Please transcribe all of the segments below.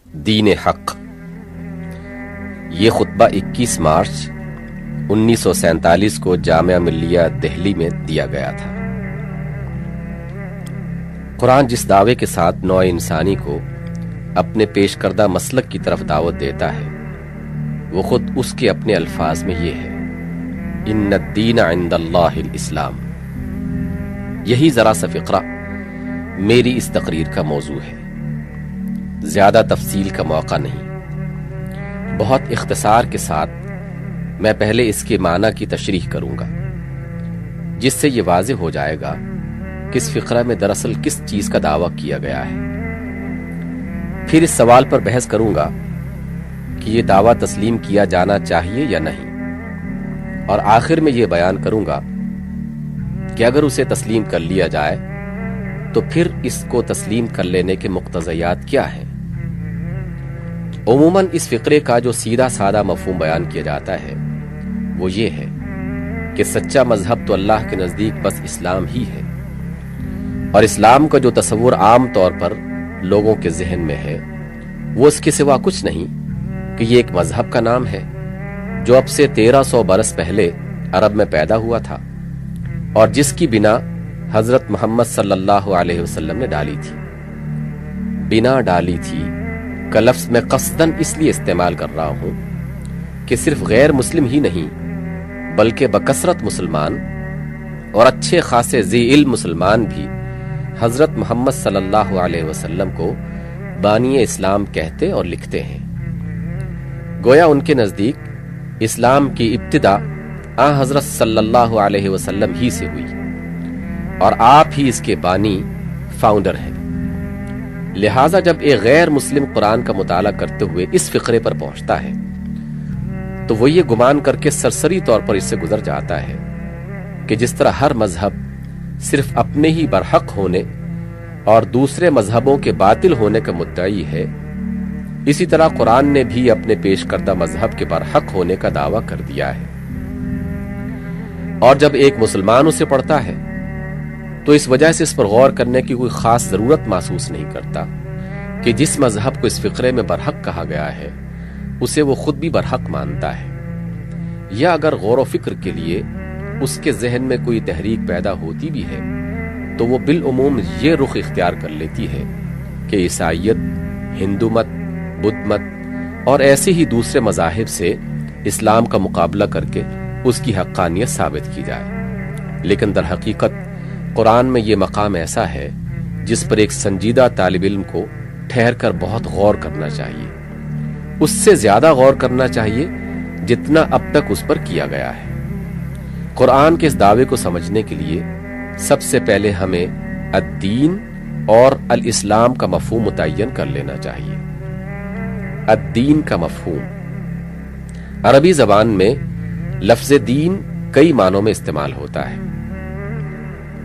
دین حق۔ یہ خطبہ 21 مارچ 1947 کو جامعہ ملیہ دہلی میں دیا گیا تھا۔ قرآن جس دعوے کے ساتھ نوع انسانی کو اپنے پیش کردہ مسلک کی طرف دعوت دیتا ہے وہ خود اس کے اپنے الفاظ میں یہ ہے، ان الدین عند اللہ الاسلام۔ یہی ذرا سا فقرہ میری اس تقریر کا موضوع ہے، زیادہ تفصیل کا موقع نہیں، بہت اختصار کے ساتھ میں پہلے اس کے معنی کی تشریح کروں گا، جس سے یہ واضح ہو جائے گا کہ اس فقرہ میں دراصل کس چیز کا دعویٰ کیا گیا ہے۔ پھر اس سوال پر بحث کروں گا کہ یہ دعویٰ تسلیم کیا جانا چاہیے یا نہیں، اور آخر میں یہ بیان کروں گا کہ اگر اسے تسلیم کر لیا جائے تو پھر اس کو تسلیم کر لینے کے مقتضیات کیا ہیں۔ عموماً اس فقرے کا جو سیدھا سادہ مفہوم بیان کیا جاتا ہے وہ یہ ہے کہ سچا مذہب تو اللہ کے نزدیک بس اسلام ہی ہے، اور اسلام کا جو تصور عام طور پر لوگوں کے ذہن میں ہے وہ اس کے سوا کچھ نہیں کہ یہ ایک مذہب کا نام ہے جو اب سے 1300 برس پہلے عرب میں پیدا ہوا تھا، اور جس کی بنا حضرت محمد صلی اللہ علیہ وسلم نے ڈالی تھی۔ بنا ڈالی تھی کا لفظ میں قصداً اس لیے استعمال کر رہا ہوں کہ صرف غیر مسلم ہی نہیں بلکہ بکثرت مسلمان اور اچھے خاصے ذی علم مسلمان بھی حضرت محمد صلی اللہ علیہ وسلم کو بانی اسلام کہتے اور لکھتے ہیں۔ گویا ان کے نزدیک اسلام کی ابتدا حضرت صلی اللہ علیہ وسلم ہی سے ہوئی، اور آپ ہی اس کے بانی فاؤنڈر ہیں۔ لہٰذا جب ایک غیر مسلم قرآن کا مطالعہ کرتے ہوئے اس فقرے پر پہنچتا ہے تو وہ یہ گمان کر کے سرسری طور پر اس سے گزر جاتا ہے کہ جس طرح ہر مذہب صرف اپنے ہی برحق ہونے اور دوسرے مذہبوں کے باطل ہونے کا مدعی ہے، اسی طرح قرآن نے بھی اپنے پیش کردہ مذہب کے برحق ہونے کا دعویٰ کر دیا ہے، اور جب ایک مسلمان اسے پڑھتا ہے تو اس وجہ سے اس پر غور کرنے کی کوئی خاص ضرورت محسوس نہیں کرتا کہ جس مذہب کو اس فقرے میں برحق کہا گیا ہے اسے وہ خود بھی برحق مانتا ہے، یا اگر غور و فکر کے لیے اس کے ذہن میں کوئی تحریک پیدا ہوتی بھی ہے تو وہ بالعموم یہ رخ اختیار کر لیتی ہے کہ عیسائیت، ہندو مت، بدھ مت اور ایسے ہی دوسرے مذاہب سے اسلام کا مقابلہ کر کے اس کی حقانیت ثابت کی جائے۔ لیکن در حقیقت قرآن میں یہ مقام ایسا ہے جس پر ایک سنجیدہ طالب علم کو ٹھہر کر بہت غور کرنا چاہیے، اس سے زیادہ غور کرنا چاہیے جتنا اب تک اس پر کیا گیا ہے۔ قرآن کے اس دعوے کو سمجھنے کے لیے سب سے پہلے ہمیں الدین اور الاسلام کا مفہوم متعین کر لینا چاہیے۔ الدین کا مفہوم عربی زبان میں لفظ دین کئی معنوں میں استعمال ہوتا ہے۔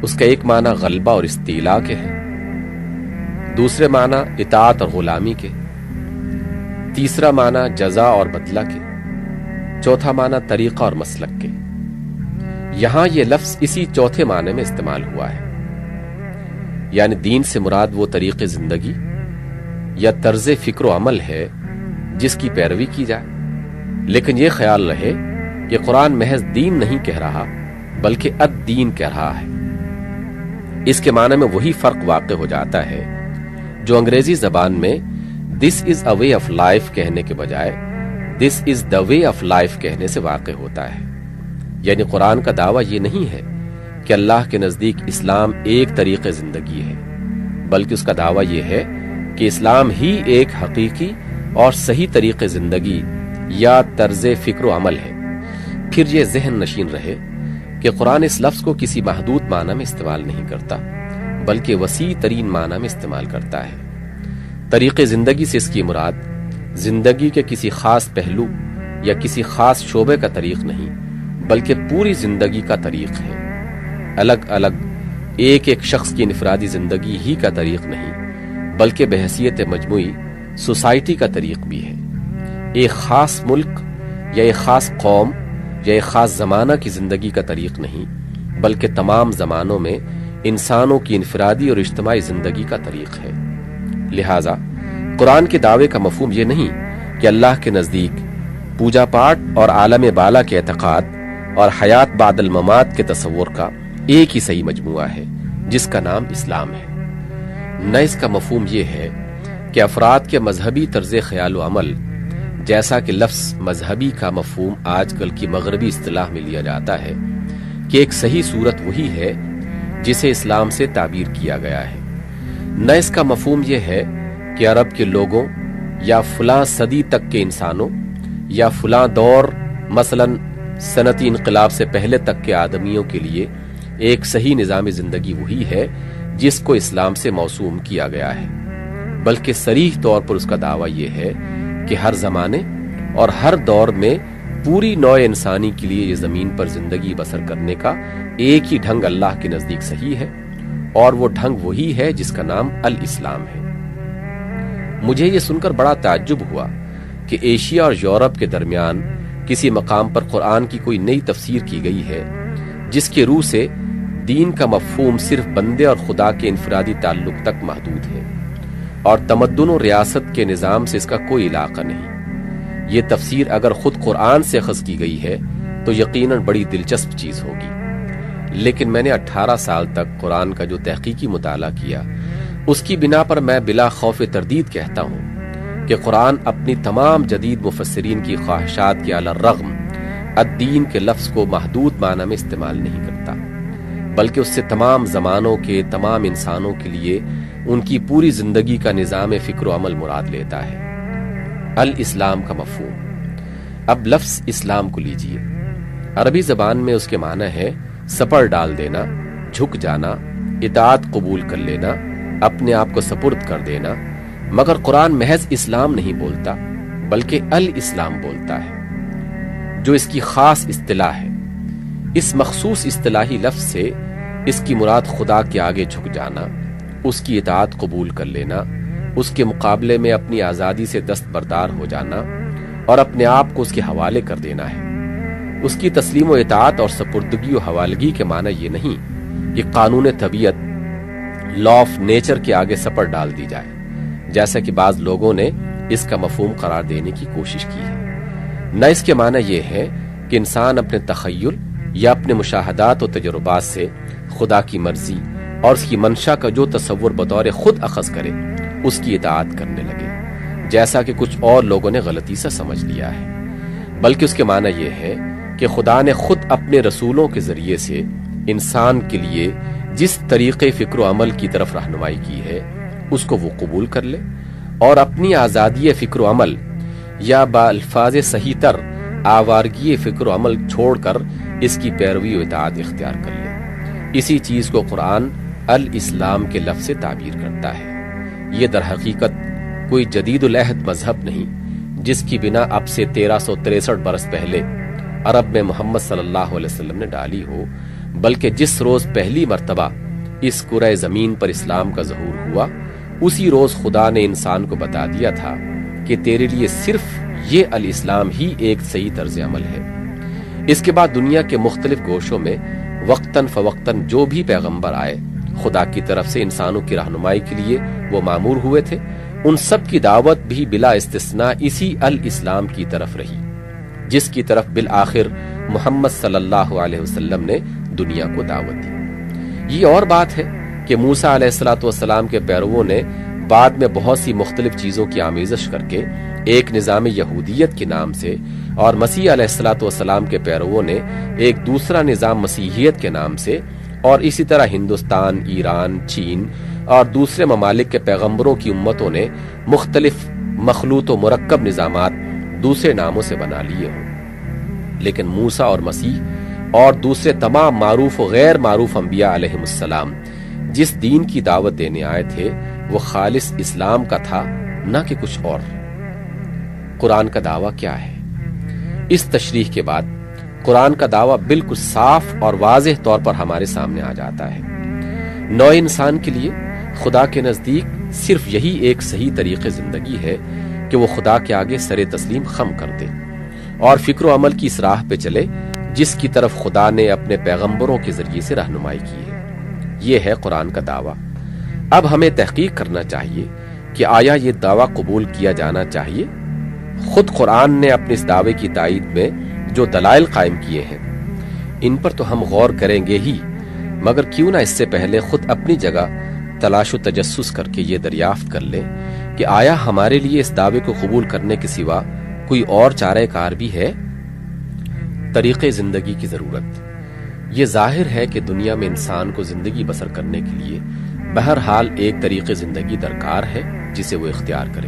اس کا ایک معنی غلبہ اور استیلاء کے ہے، دوسرے معنی اطاعت اور غلامی کے، تیسرا معنی جزا اور بدلہ کے، چوتھا معنی طریقہ اور مسلک کے۔ یہاں یہ لفظ اسی چوتھے معنی میں استعمال ہوا ہے، یعنی دین سے مراد وہ طریق زندگی یا طرز فکر و عمل ہے جس کی پیروی کی جائے، لیکن یہ خیال رہے کہ قرآن محض دین نہیں کہہ رہا بلکہ الدین کہہ رہا ہے۔ اس کے معنی میں وہی فرق واقع ہو جاتا ہے جو انگریزی زبان میں دس از اے وے آف لائف کہنے کے بجائے دس از دا وے آف لائف کہنے سے واقع ہوتا ہے۔ یعنی قرآن کا دعویٰ یہ نہیں ہے کہ اللہ کے نزدیک اسلام ایک طریق زندگی ہے، بلکہ اس کا دعویٰ یہ ہے کہ اسلام ہی ایک حقیقی اور صحیح طریق زندگی یا طرز فکر و عمل ہے۔ پھر یہ ذہن نشین رہے کہ قرآن اس لفظ کو کسی محدود معنی میں استعمال نہیں کرتا بلکہ وسیع ترین معنی میں استعمال کرتا ہے۔ طریق زندگی سے اس کی مراد زندگی کے کسی خاص پہلو یا کسی خاص شعبے کا طریق نہیں بلکہ پوری زندگی کا طریق ہے۔ الگ الگ ایک ایک شخص کی انفرادی زندگی ہی کا طریق نہیں بلکہ بحیثیت مجموعی سوسائٹی کا طریق بھی ہے۔ ایک خاص ملک یا ایک خاص قوم یا ایک خاص زمانہ کی زندگی کا طریق نہیں بلکہ تمام زمانوں میں انسانوں کی انفرادی اور اجتماعی زندگی کا طریق ہے۔ لہٰذا قرآن کے دعوے کا مفہوم یہ نہیں کہ اللہ کے نزدیک پوجا پاٹ اور عالم بالا کے اعتقاد اور حیات بعد الممات کے تصور کا ایک ہی صحیح مجموعہ ہے جس کا نام اسلام ہے۔ نہ اس کا مفہوم یہ ہے کہ افراد کے مذہبی طرز خیال و عمل، جیسا کہ لفظ مذہبی کا مفہوم آج کل کی مغربی اصطلاح میں لیا جاتا ہے، کہ ایک صحیح صورت وہی ہے جسے اسلام سے تعبیر کیا گیا ہے۔ نہ اس کا مفہوم یہ ہے کہ عرب کے لوگوں یا فلاں صدی تک کے انسانوں یا فلاں دور مثلا صنعتی انقلاب سے پہلے تک کے آدمیوں کے لیے ایک صحیح نظام زندگی وہی ہے جس کو اسلام سے موسوم کیا گیا ہے، بلکہ صریح طور پر اس کا دعویٰ یہ ہے کہ ہر زمانے اور ہر دور میں پوری نوع انسانی کے لیے یہ زمین پر زندگی بسر کرنے کا ایک ہی ڈھنگ اللہ کے نزدیک صحیح ہے، اور وہ ڈھنگ وہی ہے جس کا نام الاسلام ہے۔ مجھے یہ سن کر بڑا تعجب ہوا کہ ایشیا اور یورپ کے درمیان کسی مقام پر قرآن کی کوئی نئی تفسیر کی گئی ہے جس کے روح سے دین کا مفہوم صرف بندے اور خدا کے انفرادی تعلق تک محدود ہے، اور تمدن و ریاست کے نظام سے اس کا کوئی علاقہ نہیں۔ یہ تفسیر اگر خود قرآن سے اخذ کی گئی ہے تو یقیناً بڑی دلچسپ چیز ہوگی، لیکن میں نے 18 سال تک قرآن کا جو تحقیقی مطالعہ کیا، اس کی بنا پر میں بلا خوف تردید کہتا ہوں کہ قرآن اپنی تمام جدید مفسرین کی خواہشات کے علی الرغم الدین کے لفظ کو محدود معنی میں استعمال نہیں کرتا، بلکہ اس سے تمام زمانوں کے تمام انسانوں کے لیے ان کی پوری زندگی کا نظام فکر و عمل مراد لیتا ہے۔ الاسلام کا مفہوم۔ اب لفظ اسلام کو لیجئے، عربی زبان میں اس کے معنی ہے سپر ڈال دینا، جھک جانا، اطاعت قبول کر لینا، اپنے آپ کو سپرد کر دینا، مگر قرآن محض اسلام نہیں بولتا بلکہ الاسلام بولتا ہے، جو اس کی خاص اصطلاح ہے۔ اس مخصوص اصطلاحی لفظ سے اس کی مراد خدا کے آگے جھک جانا، اس کی اطاعت قبول کر لینا، اس کے مقابلے میں اپنی آزادی سے دستبردار ہو جانا اور اپنے آپ کو اس کے حوالے کر دینا ہے۔ اس کی تسلیم و اطاعت اور سپردگی و حوالگی کے معنی یہ نہیں کہ قانون طبیعت لا آف نیچر کے آگے سپر ڈال دی جائے، جیسا کہ بعض لوگوں نے اس کا مفہوم قرار دینے کی کوشش کی ہے۔ نہ اس کے معنی یہ ہے کہ انسان اپنے تخیل یا اپنے مشاہدات و تجربات سے خدا کی مرضی اور اس کی منشا کا جو تصور بطور خود اخذ کرے اس کی اطاعت کرنے لگے، جیسا کہ کچھ اور لوگوں نے غلطی سے سمجھ لیا ہے، بلکہ اس کے معنی یہ ہے کہ خدا نے خود اپنے رسولوں کے ذریعے سے انسان کے لیے جس طریقے فکر و عمل کی طرف رہنمائی کی ہے اس کو وہ قبول کر لے اور اپنی آزادی فکر و عمل یا بالفاظ صحیح تر آوارگی فکر و عمل چھوڑ کر اس کی پیروی و اطاعت اختیار کر لے۔ اسی چیز کو قرآن الاسلام کے لفظ سے تعبیر کرتا ہے۔ یہ در حقیقت کوئی جدید العہد مذہب نہیں جس کی بنا اب سے 1363 برس پہلے عرب میں محمد صلی اللہ علیہ وسلم نے ڈالی ہو، بلکہ جس روز پہلی مرتبہ اس کرۂ زمین پر اسلام کا ظہور ہوا، اسی روز خدا نے انسان کو بتا دیا تھا کہ تیرے لیے صرف یہ الاسلام ہی ایک صحیح طرز عمل ہے۔ اس کے بعد دنیا کے مختلف گوشوں میں وقتاً فوقتاً جو بھی پیغمبر آئے خدا کی طرف سے انسانوں کی رہنمائی کے لیے وہ مامور ہوئے تھے، ان سب کی دعوت بھی بلا استثناء اسی الاسلام کی طرف رہی، جس کی طرف بالآخر محمد صلی اللہ علیہ وسلم نے دنیا کو دعوت دی۔ یہ اور بات ہے کہ موسیٰ علیہ السلام کے پیرووں نے بعد میں بہت سی مختلف چیزوں کی آمیزش کر کے ایک نظام یہودیت کے نام سے، اور مسیح علیہ السلام کے پیرووں نے ایک دوسرا نظام مسیحیت کے نام سے، اور اسی طرح ہندوستان، ایران، چین اور دوسرے ممالک کے پیغمبروں کی امتوں نے مختلف مخلوط و مرکب نظامات دوسرے ناموں سے بنا لیے ہوں، لیکن موسیٰ اور مسیح اور دوسرے تمام معروف و غیر معروف انبیاء علیہم السلام جس دین کی دعوت دینے آئے تھے وہ خالص اسلام کا تھا، نہ کہ کچھ اور۔ قرآن کا دعویٰ کیا ہے؟ اس تشریح کے بعد قرآن کا دعویٰ بالکل صاف اور واضح طور پر ہمارے سامنے آ جاتا ہے۔ نوع انسان کے لیے خدا کے نزدیک صرف یہی ایک صحیح طریقے زندگی ہے کہ وہ خدا کے آگے سر تسلیم خم کر دے اور فکر و عمل کی اس راہ پہ چلے جس کی طرف خدا نے اپنے پیغمبروں کے ذریعے سے رہنمائی کی ہے۔ یہ ہے قرآن کا دعویٰ۔ اب ہمیں تحقیق کرنا چاہیے کہ آیا یہ دعویٰ قبول کیا جانا چاہیے؟ خود قرآن نے اپنے اس دعوے کی تائید میں جو دلائل قائم کیے ہیں ان پر تو ہم غور کریں گے ہی، مگر کیوں نہ اس سے پہلے خود اپنی جگہ تلاش و تجسس کر کے یہ دریافت کر لیں کہ آیا ہمارے لیے اس دعوے کو قبول کرنے کے سوا کوئی اور چارہ کار بھی ہے؟ طریقے زندگی کی ضرورت۔ یہ ظاہر ہے کہ دنیا میں انسان کو زندگی بسر کرنے کے لیے بہرحال ایک طریقے زندگی درکار ہے جسے وہ اختیار کرے۔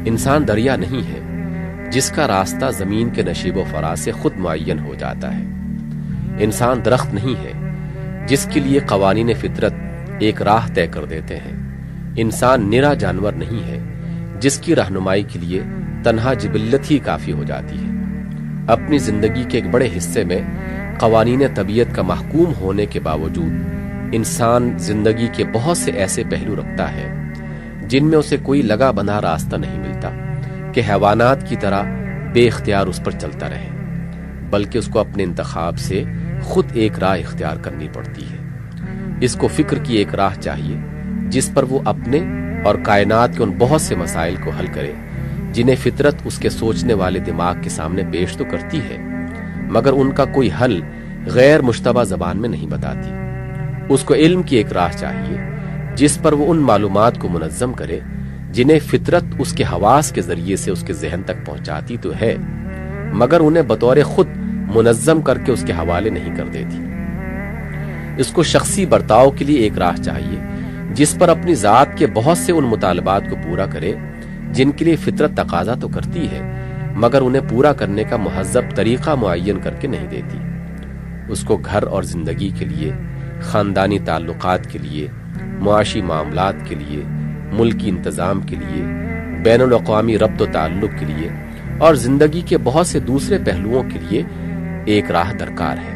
انسان دریا نہیں ہے جس کا راستہ زمین کے نشیب و فراز سے خود معین ہو جاتا ہے۔ انسان درخت نہیں ہے جس کے لیے قوانین فطرت ایک راہ طے کر دیتے ہیں۔ انسان نرا جانور نہیں ہے جس کی رہنمائی کے لیے تنہا جبلت ہی کافی ہو جاتی ہے۔ اپنی زندگی کے ایک بڑے حصے میں قوانین طبیعت کا محکوم ہونے کے باوجود انسان زندگی کے بہت سے ایسے پہلو رکھتا ہے جن میں اسے کوئی لگا بندھا راستہ نہیں ملتا کہ حیوانات کی طرح بے اختیار اس پر چلتا رہے، بلکہ اس کو اپنے انتخاب سے خود ایک راہ اختیار کرنی پڑتی ہے۔ اس کو فکر کی ایک راہ چاہیے جس پر وہ اپنے اور کائنات کے ان بہت سے مسائل کو حل کرے جنہیں فطرت اس کے سوچنے والے دماغ کے سامنے پیش تو کرتی ہے، مگر ان کا کوئی حل غیر مشتبہ زبان میں نہیں بتاتی۔ اس کو علم کی ایک راہ چاہیے جس پر وہ ان معلومات کو منظم کرے جنہیں فطرت اس کے حواس کے ذریعے سے اس کے ذہن تک پہنچاتی تو ہے، مگر انہیں بطور خود منظم کر کے اس کے حوالے نہیں کر دیتی۔ اس کو شخصی برتاؤ کے لیے ایک راہ چاہیے جس پر اپنی ذات کے بہت سے ان مطالبات کو پورا کرے جن کے لیے فطرت تقاضا تو کرتی ہے، مگر انہیں پورا کرنے کا مہذب طریقہ معین کر کے نہیں دیتی۔ اس کو گھر اور زندگی کے لیے، خاندانی تعلقات کے لیے، معاشی معاملات کے لیے، ملکی انتظام کے لیے، بین الاقوامی ربط و تعلق کے لیے اور زندگی کے بہت سے دوسرے پہلوؤں کے لیے ایک راہ درکار ہے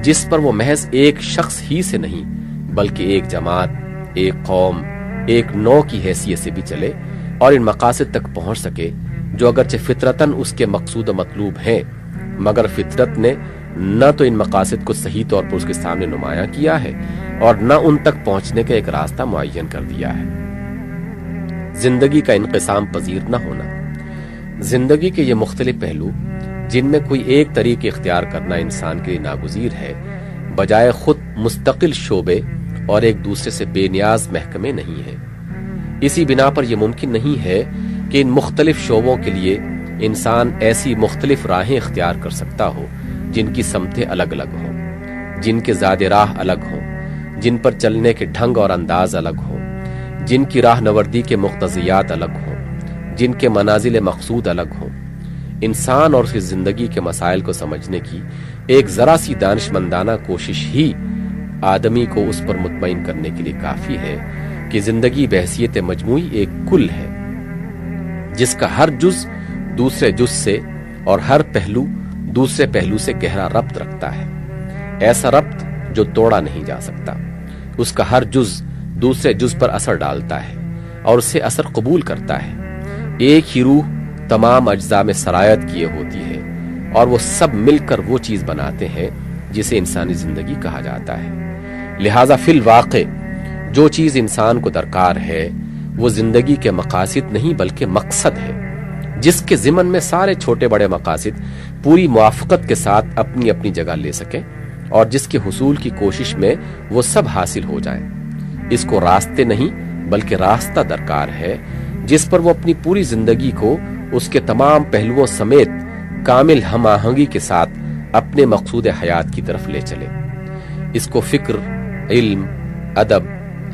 جس پر وہ محض ایک شخص ہی سے نہیں بلکہ ایک جماعت، ایک قوم، ایک نوع کی حیثیت سے بھی چلے اور ان مقاصد تک پہنچ سکے جو اگرچہ فطرتاً اس کے مقصود و مطلوب ہیں، مگر فطرت نے نہ تو ان مقاصد کو صحیح طور پر اس کے سامنے نمایاں کیا ہے اور نہ ان تک پہنچنے کا ایک راستہ معین کر دیا ہے۔ زندگی کا انقسام پذیر نہ ہونا۔ زندگی کے یہ مختلف پہلو جن میں کوئی ایک طریق اختیار کرنا انسان کے لیے ناگزیر ہے، بجائے خود مستقل شعبے اور ایک دوسرے سے بے نیاز محکمے نہیں ہیں۔ اسی بنا پر یہ ممکن نہیں ہے کہ ان مختلف شعبوں کے لیے انسان ایسی مختلف راہیں اختیار کر سکتا ہو جن کی سمتیں الگ الگ ہوں، جن کے زاد راہ الگ ہوں، جن پر چلنے کے ڈھنگ اور انداز الگ ہوں، جن کی راہ نوردی کے مقتضیات الگ ہوں، جن کے منازل مقصود الگ ہوں۔ انسان اور اس کی زندگی کے مسائل کو سمجھنے کی ایک ذرا سی دانش مندانہ کوشش ہی آدمی کو اس پر مطمئن کرنے کے لیے کافی ہے کہ زندگی بحیثیت مجموعی ایک کل ہے جس کا ہر جز دوسرے جز سے اور ہر پہلو دوسرے پہلو سے گہرا ربط رکھتا ہے، ایسا ربط جو توڑا نہیں جا سکتا۔ اس کا ہر جز دوسرے جز پر اثر ڈالتا ہے اور اسے اثر قبول کرتا ہے۔ ایک ہی روح تمام اجزاء میں سرایت کیے ہوتی ہے اور وہ سب مل کر وہ چیز بناتے ہیں جسے انسانی زندگی کہا جاتا ہے۔ لہذا فی الواقع جو چیز انسان کو درکار ہے وہ زندگی کے مقاصد نہیں بلکہ مقصد ہے، جس کے ضمن میں سارے چھوٹے بڑے مقاصد پوری موافقت کے ساتھ اپنی اپنی جگہ لے سکیں اور جس کے حصول کی کوشش میں وہ سب حاصل ہو جائیں۔ اس کو راستے نہیں بلکہ راستہ درکار ہے جس پر وہ اپنی پوری زندگی کو اس کے تمام پہلوؤں سمیت کامل ہم آہنگی کے ساتھ اپنے مقصود حیات کی طرف لے چلے۔ اس کو فکر، علم، ادب،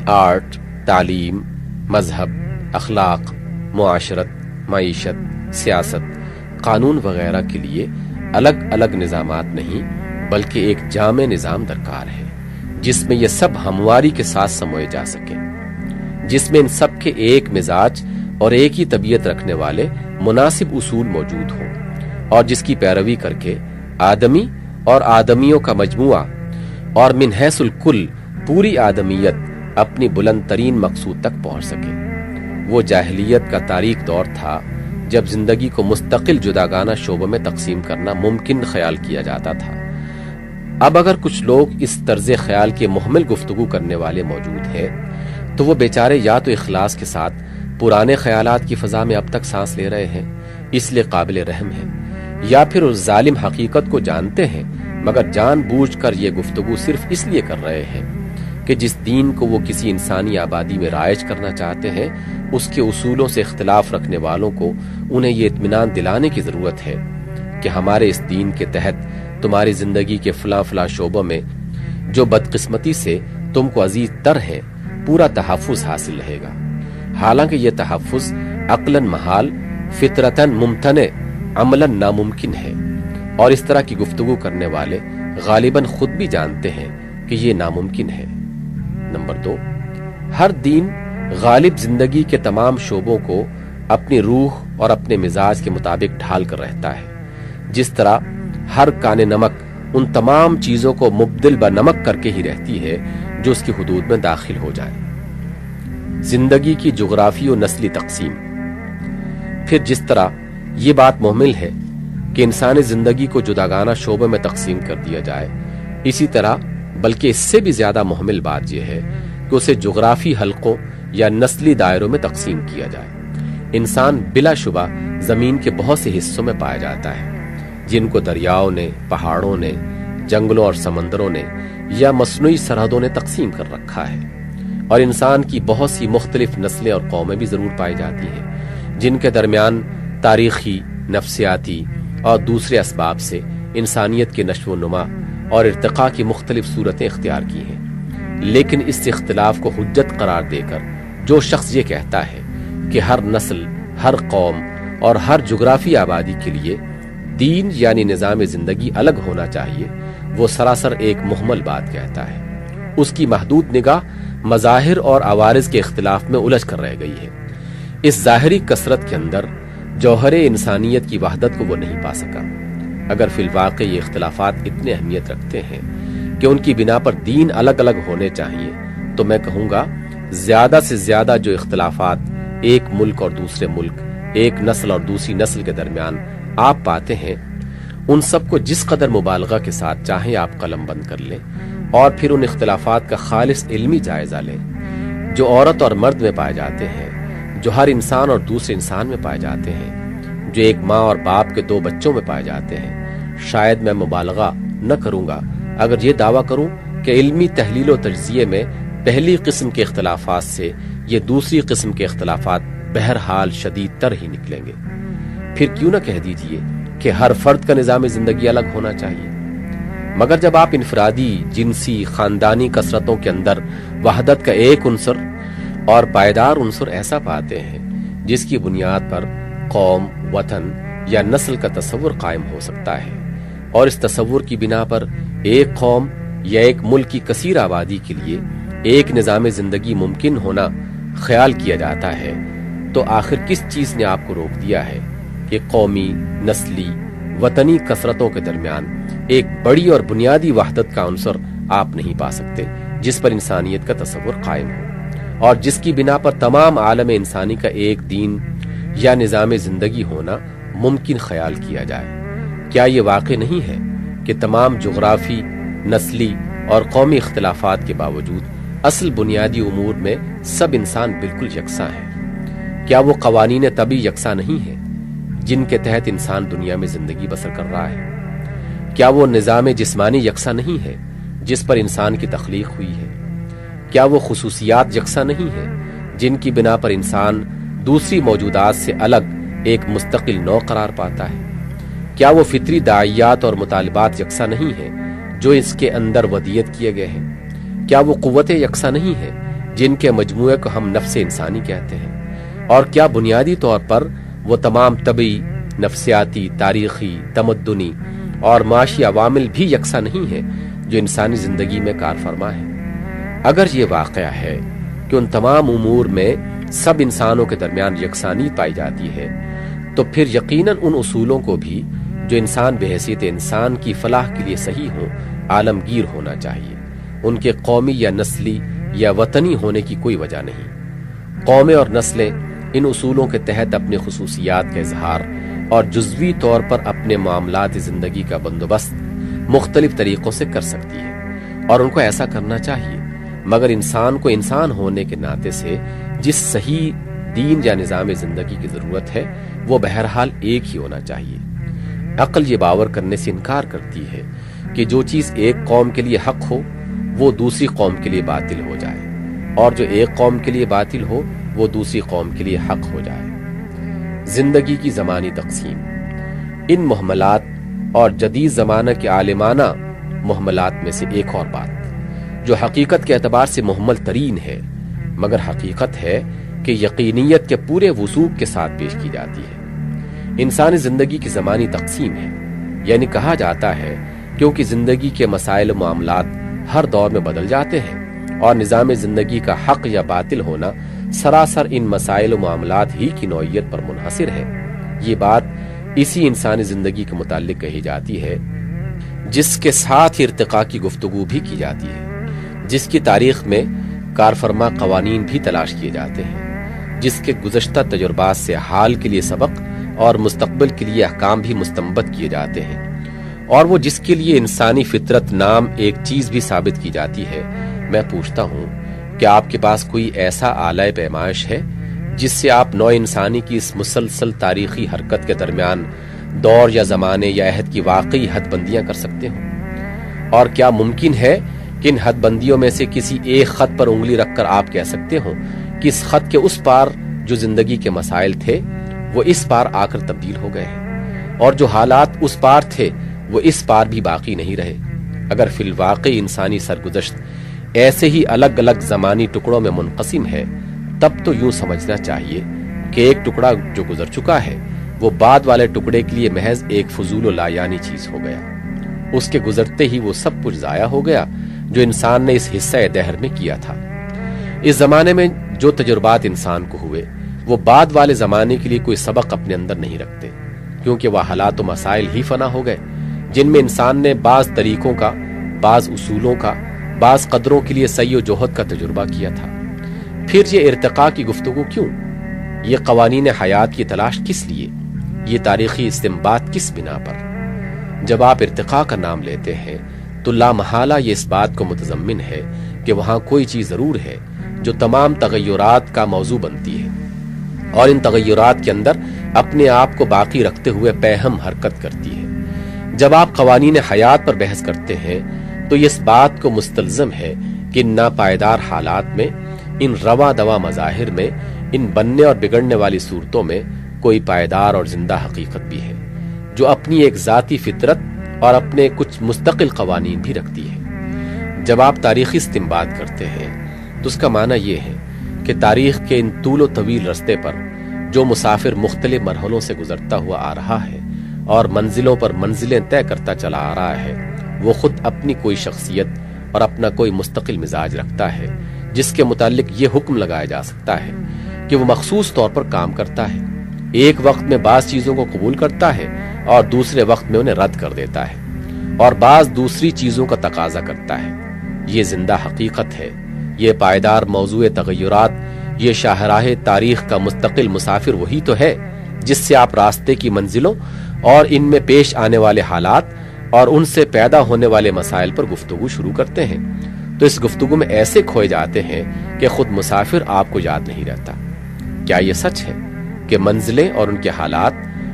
آرٹ، تعلیم، مذہب، اخلاق، معاشرت، معیشت، سیاست، قانون وغیرہ کے لیے الگ الگ نظامات نہیں بلکہ ایک جامع نظام درکار ہے جس میں یہ سب ہمواری کے ساتھ سموئے جا سکیں، جس میں ان سب کے ایک مزاج اور ایک ہی طبیعت رکھنے والے مناسب اصول موجود ہوں اور جس کی پیروی کر کے آدمی اور آدمیوں کا مجموعہ اور من حیث الکل پوری آدمیت اپنی بلند ترین مقصود تک پہنچ سکے۔ وہ جاہلیت کا تاریک دور تھا جب زندگی کو مستقل جداگانہ شعبوں میں تقسیم کرنا ممکن خیال کیا جاتا تھا۔ اب اگر کچھ لوگ اس طرز خیال کے محمل گفتگو کرنے والے موجود ہیں تو وہ بیچارے یا تو اخلاص کے ساتھ پرانے خیالات کی فضا میں اب تک سانس لے رہے ہیں اس لیے قابل رحم ہیں، یا پھر اس ظالم حقیقت کو جانتے ہیں مگر جان بوجھ کر یہ گفتگو صرف اس لیے کر رہے ہیں کہ جس دین کو وہ کسی انسانی آبادی میں رائج کرنا چاہتے ہیں اس کے اصولوں سے اختلاف رکھنے والوں کو انہیں یہ اطمینان دلانے کی ضرورت ہے کہ ہمارے اس دین کے تحت تمہاری زندگی کے فلاں فلاں شعبوں میں جو بدقسمتی سے تم کو عزیز تر ہیں پورا تحفظ حاصل رہے گا، حالانکہ یہ تحفظ عقلاً محال، فطرتاً ممتنع، عملاً ناممکن ہے، اور اس طرح کی گفتگو کرنے والے غالباً خود بھی جانتے ہیں کہ یہ ناممکن ہے۔ نمبر 2، ہر دین غالب زندگی کے تمام شعبوں کو اپنی روح اور اپنے مزاج کے مطابق ڈھال کر رہتا ہے، جس طرح ہر کان نمک ان تمام چیزوں کو مبدل بنمک کر کے ہی رہتی ہے جو اس کی حدود میں داخل ہو جائے۔ زندگی کی جغرافی و نسلی تقسیم، پھر جس طرح یہ بات محمل ہے کہ انسانی زندگی کو جداگانہ شعبوں میں تقسیم کر دیا جائے، اسی طرح بلکہ اس سے بھی زیادہ محمل بات یہ ہے کہ اسے جغرافی حلقوں یا نسلی دائروں میں تقسیم کیا جائے۔ انسان بلا شبہ زمین کے بہت سے حصوں میں پایا جاتا ہے جن کو دریاؤں نے، پہاڑوں نے، جنگلوں اور سمندروں نے یا مصنوعی سرحدوں نے تقسیم کر رکھا ہے، اور انسان کی بہت سی مختلف نسلیں اور قومیں بھی ضرور پائی جاتی ہیں جن کے درمیان تاریخی، نفسیاتی اور دوسرے اسباب سے انسانیت کے نشو و نما اور ارتقاء کی مختلف صورتیں اختیار کی ہیں۔ لیکن اس اختلاف کو حجت قرار دے کر جو شخص یہ کہتا ہے کہ ہر نسل، ہر قوم اور ہر جغرافی آبادی کے لیے دین یعنی نظام زندگی الگ ہونا چاہیے، وہ سراسر ایک محمل بات کہتا ہے۔ اس کی محدود نگاہ مظاہر اور عوارض کے اختلاف میں الجھ کر رہ گئی ہے۔ اس ظاہری کثرت کے اندر جوہر انسانیت کی وحدت کو وہ نہیں پا سکا۔ اگر فی الواقع یہ اختلافات اتنے اہمیت رکھتے ہیں کہ ان کی بنا پر دین الگ الگ ہونے چاہیے، تو میں کہوں گا زیادہ سے زیادہ جو اختلافات ایک ملک اور دوسرے ملک، ایک نسل اور دوسری نسل کے درمیان آپ پاتے ہیں، ان سب کو جس قدر مبالغہ کے ساتھ چاہیں آپ قلم بند کر لیں اور پھر ان اختلافات کا خالص علمی جائزہ لیں جو عورت اور مرد میں پائے جاتے ہیں، جو ہر انسان اور دوسرے انسان میں پائے جاتے ہیں، جو ایک ماں اور باپ کے دو بچوں میں پائے جاتے ہیں۔ شاید میں مبالغہ نہ کروں گا اگر یہ دعویٰ کروں کہ علمی تحلیل و تجزیے میں پہلی قسم کے اختلافات سے یہ دوسری قسم کے اختلافات بہرحال شدید تر ہی نکلیں گے۔ پھر کیوں نہ کہہ دیجئے کہ ہر فرد کا نظام زندگی الگ ہونا چاہیے، مگر جب آپ انفرادی، جنسی، خاندانی کثرتوں کے اندر وحدت کا ایک عنصر اور پائیدار عنصر ایسا پاتے ہیں جس کی بنیاد پر قوم، وطن یا نسل کا تصور قائم ہو سکتا ہے، اور اس تصور کی بنا پر ایک قوم یا ایک ملک کی کثیر آبادی کے لیے ایک نظام زندگی ممکن ہونا خیال کیا جاتا ہے، تو آخر کس چیز نے آپ کو روک دیا ہے کہ قومی، نسلی، وطنی کثرتوں کے درمیان ایک بڑی اور بنیادی وحدت کا عنصر آپ نہیں پا سکتے جس پر انسانیت کا تصور قائم ہو، اور جس کی بنا پر تمام عالم انسانی کا ایک دین یا نظام زندگی ہونا ممکن خیال کیا جائے؟ کیا یہ واقع نہیں ہے کہ تمام جغرافی، نسلی اور قومی اختلافات کے باوجود اصل بنیادی امور میں سب انسان بالکل یکساں ہیں؟ کیا وہ قوانین طبی یکساں نہیں ہیں جن کے تحت انسان دنیا میں زندگی بسر کر رہا ہے؟ کیا وہ نظام جسمانی یکساں نہیں ہے جس پر انسان کی تخلیق ہوئی ہے؟ کیا وہ خصوصیات یکساں نہیں ہیں جن کی بنا پر انسان دوسری موجودات سے الگ ایک مستقل نوع قرار پاتا ہے؟ کیا وہ فطری داعیات اور مطالبات یکساں نہیں ہیں جو اس کے اندر ودیت کیے گئے ہیں؟ کیا وہ قوتیں یکساں نہیں ہیں جن کے مجموعے کو ہم نفس انسانی کہتے ہیں؟ اور کیا بنیادی طور پر وہ تمام طبعی، نفسیاتی، تاریخی، تمدنی اور معاشی عوامل بھی یکساں نہیں ہیں جو انسانی زندگی میں کار فرما ہے؟ اگر یہ واقعہ ہے کہ ان تمام امور میں سب انسانوں کے درمیان یکسانی پائی جاتی ہے، تو پھر یقیناً ان اصولوں کو بھی جو انسان بحیثیت انسان کی فلاح کے لیے صحیح ہوں عالمگیر ہونا چاہیے۔ ان کے قومی یا نسلی یا وطنی ہونے کی کوئی وجہ نہیں۔ قومیں اور نسلیں ان اصولوں کے تحت اپنے خصوصیات کا اظہار اور جزوی طور پر اپنے معاملات زندگی کا بندوبست مختلف طریقوں سے کر سکتی ہے، اور ان کو ایسا کرنا چاہیے، مگر انسان کو انسان ہونے کے ناطے سے جس صحیح دین یا نظام زندگی کی ضرورت ہے وہ بہرحال ایک ہی ہونا چاہیے۔ عقل یہ باور کرنے سے انکار کرتی ہے کہ جو چیز ایک قوم کے لیے حق ہو وہ دوسری قوم کے لیے باطل ہو جائے، اور جو ایک قوم کے لیے باطل ہو وہ دوسری قوم کے لیے حق ہو جائے۔ زندگی کی زمانی تقسیم، ان محملات اور جدید زمانہ کے عالمانہ محملات میں سے ایک اور بات جو حقیقت کے اعتبار سے محمل ترین ہے، مگر حقیقت ہے کہ یقینیت کے پورے وثوق کے ساتھ پیش کی جاتی ہے، انسانی زندگی کی زمانی تقسیم ہے۔ یعنی کہا جاتا ہے کیونکہ زندگی کے مسائل و معاملات ہر دور میں بدل جاتے ہیں، اور نظام زندگی کا حق یا باطل ہونا سراسر ان مسائل و معاملات ہی کی نوعیت پر منحصر ہے۔ یہ بات اسی انسانی زندگی کے متعلق کہی جاتی ہے جس کے ساتھ ارتقاء کی گفتگو بھی کی جاتی ہے، جس کی تاریخ میں کارفرما قوانین بھی تلاش کیے جاتے ہیں، جس کے گزشتہ تجربات سے حال کے لیے سبق اور مستقبل کے لیے احکام بھی مستنبط کیے جاتے ہیں، اور وہ جس کے لیے انسانی فطرت نام ایک چیز بھی ثابت کی جاتی ہے۔ میں پوچھتا ہوں کہ آپ کے پاس کوئی ایسا آلہ پیمائش ہے جس سے آپ نوع انسانی کی اس مسلسل تاریخی حرکت کے درمیان دور یا زمانے یا عہد کی واقعی حد بندیاں کر سکتے ہوں؟ اور کیا ممکن ہے کہ ان حد بندیوں میں سے کسی ایک خط پر انگلی رکھ کر آپ کہہ سکتے ہوں کہ اس خط کے اس پار جو زندگی کے مسائل تھے وہ اس پار آ کر تبدیل ہو گئے ہیں، اور جو حالات اس پار تھے وہ اس پار بھی باقی نہیں رہے؟ اگر فی الواقع انسانی سرگزشت ایسے ہی الگ الگ زمانی ٹکڑوں میں منقسم ہے، تب تو یوں سمجھنا چاہیے کہ ایک ٹکڑا جو گزر چکا ہے وہ بعد والے ٹکڑے کے لیے محض ایک فضول و لایانی چیز ہو گیا، اس کے گزرتے ہی وہ سب کچھ ضائع ہو گیا جو انسان نے اس حصہ دہر میں کیا تھا۔ اس زمانے میں جو تجربات انسان کو ہوئے وہ بعد والے زمانے کے لیے کوئی سبق اپنے اندر نہیں رکھتے، کیونکہ وہ حالات و مسائل ہی فنا ہو گئے جن میں انسان نے بعض طریقوں کا، بعض اصولوں کا، بعض قدروں کے لیے سعی و جہد کا تجربہ کیا تھا۔ پھر یہ ارتقاء کی گفتگو کیوں؟ یہ قوانین حیات کی تلاش کس لیے؟ یہ تاریخی استنباط کس بنا پر؟ جب آپ ارتقاء کا نام لیتے ہیں تو لامحالہ یہ اس بات کو متضمن ہے کہ وہاں کوئی چیز ضرور ہے جو تمام تغیرات کا موضوع بنتی ہے، اور ان تغیرات کے اندر اپنے آپ کو باقی رکھتے ہوئے پیہم حرکت کرتی ہے۔ جب آپ قوانین حیات پر بحث کرتے ہیں تو یہ اس بات کو مستلزم ہے کہ ان ناپائیدار حالات میں، ان رواں دواں مظاہر میں، ان بننے اور بگڑنے والی صورتوں میں کوئی پائیدار اور زندہ حقیقت بھی ہے جو اپنی ایک ذاتی فطرت اور اپنے کچھ مستقل قوانین بھی رکھتی ہے۔ جب آپ تاریخی استنباط کرتے ہیں تو اس کا معنی یہ ہے کہ تاریخ کے ان طول و طویل رستے پر جو مسافر مختلف مرحلوں سے گزرتا ہوا آ رہا ہے اور منزلوں پر منزلیں طے کرتا چلا آ رہا ہے، وہ خود اپنی کوئی شخصیت اور اپنا کوئی مستقل مزاج رکھتا ہے جس کے متعلق یہ حکم لگایا جا سکتا ہے کہ وہ مخصوص طور پر کام کرتا ہے، ایک وقت میں بعض چیزوں کو قبول کرتا ہے اور دوسرے وقت میں انہیں رد کر دیتا ہے، اور بعض دوسری چیزوں کا تقاضا کرتا ہے۔ یہ زندہ حقیقت ہے، یہ پائیدار موضوع تغیرات، یہ شاہراہ تاریخ کا مستقل مسافر وہی تو ہے جس سے آپ راستے کی منزلوں اور ان میں پیش آنے والے حالات اور ان سے پیدا ہونے والے مسائل پر گفتگو شروع کرتے ہیں، تو اس گفتگو میں ایسے کھوئے جاتے ہیں کہ خود مسافر آپ کو یاد نہیں رہتا۔ کیا یہ سچ ہے کہ منزلیں اور ان کے حالات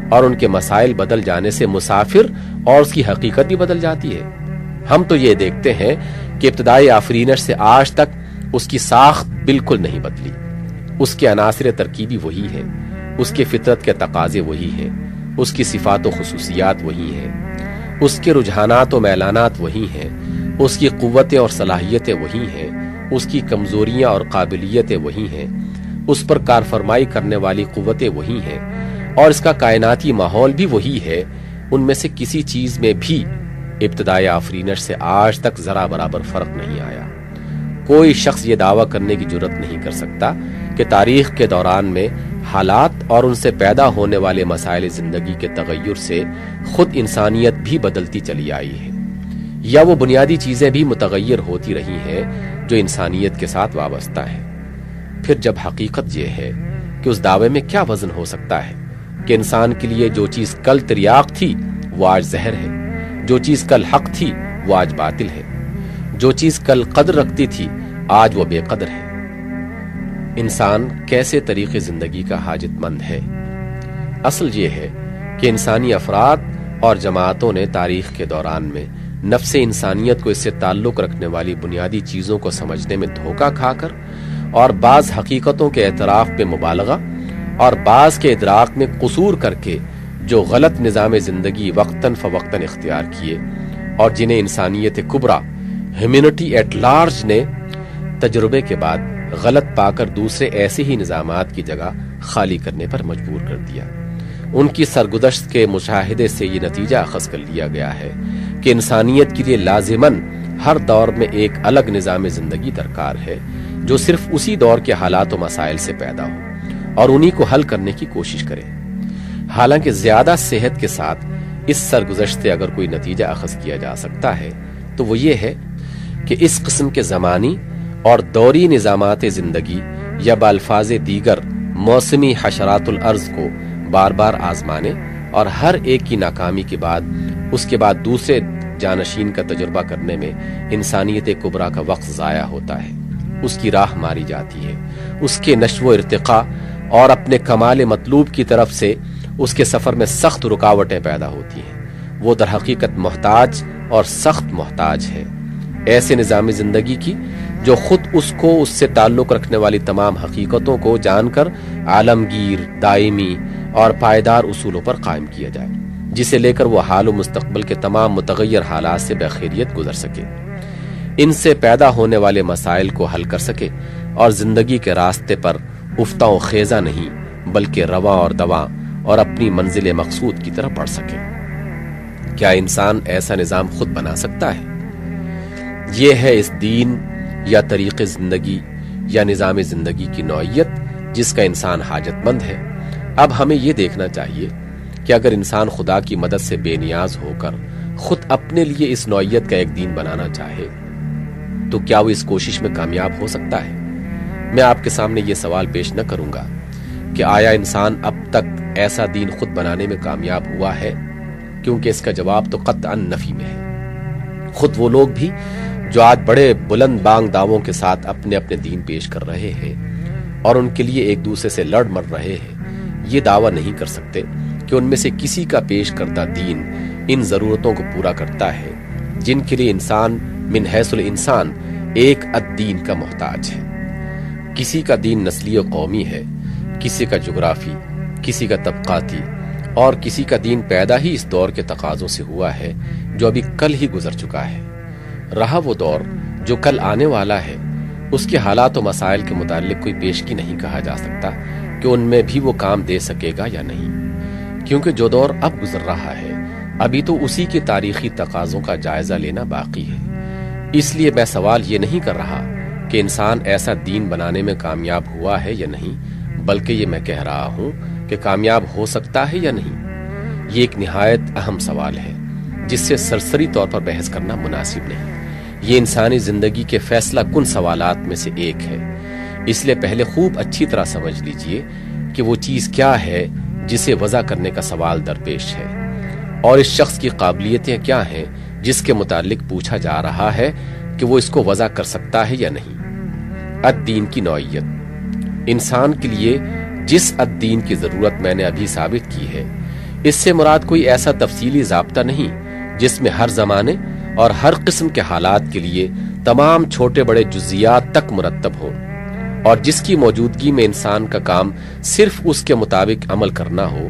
اور ان کے مسائل بدل جانے سے مسافر اور اس کی حقیقت بھی بدل جاتی ہے؟ ہم تو یہ دیکھتے ہیں کہ ابتدائی آفرینش سے آج تک اس کی ساخت بالکل نہیں بدلی، اس کے عناصر ترکیبی وہی ہیں، اس کے فطرت کے تقاضے وہی ہیں، اس کی صفات و خصوصیات وہی ہیں، اس کے رجحانات و میلانات وہی ہیں، اس کی قوتیں اور صلاحیتیں وہی ہیں، اس کی کمزوریاں اور قابلیتیں وہی ہیں، اس پر کارفرمائی کرنے والی قوتیں وہی ہیں، اور اس کا کائناتی ماحول بھی وہی ہے۔ ان میں سے کسی چیز میں بھی ابتدائی آفرینش سے آج تک ذرا برابر فرق نہیں آیا۔ کوئی شخص یہ دعویٰ کرنے کی جرت نہیں کر سکتا کہ تاریخ کے دوران میں حالات اور ان سے پیدا ہونے والے مسائل زندگی کے تغیر سے خود انسانیت بھی بدلتی چلی آئی ہے، یا وہ بنیادی چیزیں بھی متغیر ہوتی رہی ہیں جو انسانیت کے ساتھ وابستہ ہیں۔ پھر جب حقیقت یہ ہے کہ اس دعوے میں کیا وزن ہو سکتا ہے کہ انسان کے لیے جو چیز کل تریاق تھی وہ آج زہر ہے، جو چیز کل حق تھی وہ آج باطل ہے، جو چیز کل قدر رکھتی تھی آج وہ بے قدر ہے۔ انسان کیسے طریقے زندگی کا حاجت مند ہے؟ اصل یہ ہے کہ انسانی افراد اور جماعتوں نے تاریخ کے دوران میں نفس انسانیت کو اس سے تعلق رکھنے والی بنیادی چیزوں کو سمجھنے میں دھوکہ کھا کر اور بعض حقیقتوں کے اعتراف میں مبالغہ اور بعض کے ادراک میں قصور کر کے جو غلط نظام زندگی وقتاً فوقتاً اختیار کیے اور جنہیں انسانیت کبریٰ ہیومینٹی ایٹ لارج نے تجربے کے بعد غلط پا کر دوسرے ایسے ہی نظامات کی جگہ خالی کرنے پر مجبور کر دیا۔ ان کی سرگزشت کے مشاہدے سے یہ نتیجہ اخذ کر لیا گیا ہے کہ انسانیت کے لیے لازماً ہر دور میں ایک الگ نظام زندگی درکار ہے جو صرف اسی دور کے حالات و مسائل سے پیدا ہو اور انہی کو حل کرنے کی کوشش کرے۔ حالانکہ زیادہ صحت کے ساتھ اس سرگزشت سے اگر کوئی نتیجہ اخذ کیا جا سکتا ہے تو وہ یہ ہے کہ اس قسم کے زمانی اور دوری نظامات زندگی یا بالفاظ دیگر موسمی حشرات الارض کو بار بار آزمانے اور ہر ایک کی ناکامی کے بعد اس کے بعد دوسرے جانشین کا تجربہ کرنے میں انسانیت کبریٰ کا وقت ضائع ہوتا ہے، اس کی راہ ماری جاتی ہے، اس کے نشو و ارتقاء اور اپنے کمال مطلوب کی طرف سے اس کے سفر میں سخت رکاوٹیں پیدا ہوتی ہیں۔ وہ در حقیقت محتاج اور سخت محتاج ہے ایسے نظام زندگی کی جو خود اس کو اس سے تعلق رکھنے والی تمام حقیقتوں کو جان کر عالمگیر، دائمی اور پائیدار اصولوں پر قائم کیا جائے، جسے لے کر وہ حال و مستقبل کے تمام متغیر حالات سے بخیریت گزر سکے، ان سے پیدا ہونے والے مسائل کو حل کر سکے اور زندگی کے راستے پر افتاں و خیزاں نہیں بلکہ رواں اور دواں اور اپنی منزل مقصود کی طرف بڑھ سکے۔ کیا انسان ایسا نظام خود بنا سکتا ہے؟ یہ ہے اس دین یا طریق زندگی یا نظام زندگی کی نوعیت جس کا انسان حاجت مند ہے۔ اب ہمیں یہ دیکھنا چاہیے کہ اگر انسان خدا کی مدد سے بے نیاز ہو کر خود اپنے لیے اس نوعیت کا ایک دین بنانا چاہے تو کیا وہ اس کوشش میں کامیاب ہو سکتا ہے؟ میں آپ کے سامنے یہ سوال پیش نہ کروں گا کہ آیا انسان اب تک ایسا دین خود بنانے میں کامیاب ہوا ہے، کیونکہ اس کا جواب تو قطعاً نفی میں ہے۔ خود وہ لوگ بھی جو آج بڑے بلند بانگ دعووں کے ساتھ اپنے اپنے دین پیش کر رہے ہیں اور ان کے لیے ایک دوسرے سے لڑ مر رہے ہیں، یہ دعویٰ نہیں کر سکتے کہ ان میں سے کسی کا پیش کردہ دین ان ضرورتوں کو پورا کرتا ہے جن کے لیے انسان من حیث الانسان ایک الدین کا محتاج ہے۔ کسی کا دین نسلی و قومی ہے، کسی کا جغرافی، کسی کا طبقاتی اور کسی کا دین پیدا ہی اس دور کے تقاضوں سے ہوا ہے جو ابھی کل ہی گزر چکا ہے۔ رہا وہ دور جو کل آنے والا ہے، اس کے حالات و مسائل کے متعلق کوئی پیشگی نہیں کہا جا سکتا کہ ان میں بھی وہ کام دے سکے گا یا نہیں، کیونکہ جو دور اب گزر رہا ہے ابھی تو اسی کے تاریخی تقاضوں کا جائزہ لینا باقی ہے۔ اس لیے میں سوال یہ نہیں کر رہا کہ انسان ایسا دین بنانے میں کامیاب ہوا ہے یا نہیں، بلکہ یہ میں کہہ رہا ہوں کہ کامیاب ہو سکتا ہے یا نہیں۔ یہ ایک نہایت اہم سوال ہے جس سے سرسری طور پر بحث کرنا مناسب نہیں۔ یہ انسانی زندگی کے فیصلہ کن سوالات میں سے ایک ہے، اس لیے پہلے خوب اچھی طرح سمجھ لیجئے کہ وہ چیز کیا ہے جسے وضع کرنے کا سوال درپیش ہے، اور اس شخص کی قابلیتیں کیا ہیں جس کے متعلق پوچھا جا رہا ہے کہ وہ اس کو وضع کر سکتا ہے یا نہیں۔ الدین کی نوعیت۔ انسان کے لیے جس الدین کی ضرورت میں نے ابھی ثابت کی ہے، اس سے مراد کوئی ایسا تفصیلی ضابطہ نہیں جس میں ہر زمانے اور ہر قسم کے حالات کے لیے تمام چھوٹے بڑے جزیات تک مرتب ہوں، اور جس کی موجودگی میں انسان کا کام صرف اس کے مطابق عمل کرنا ہو،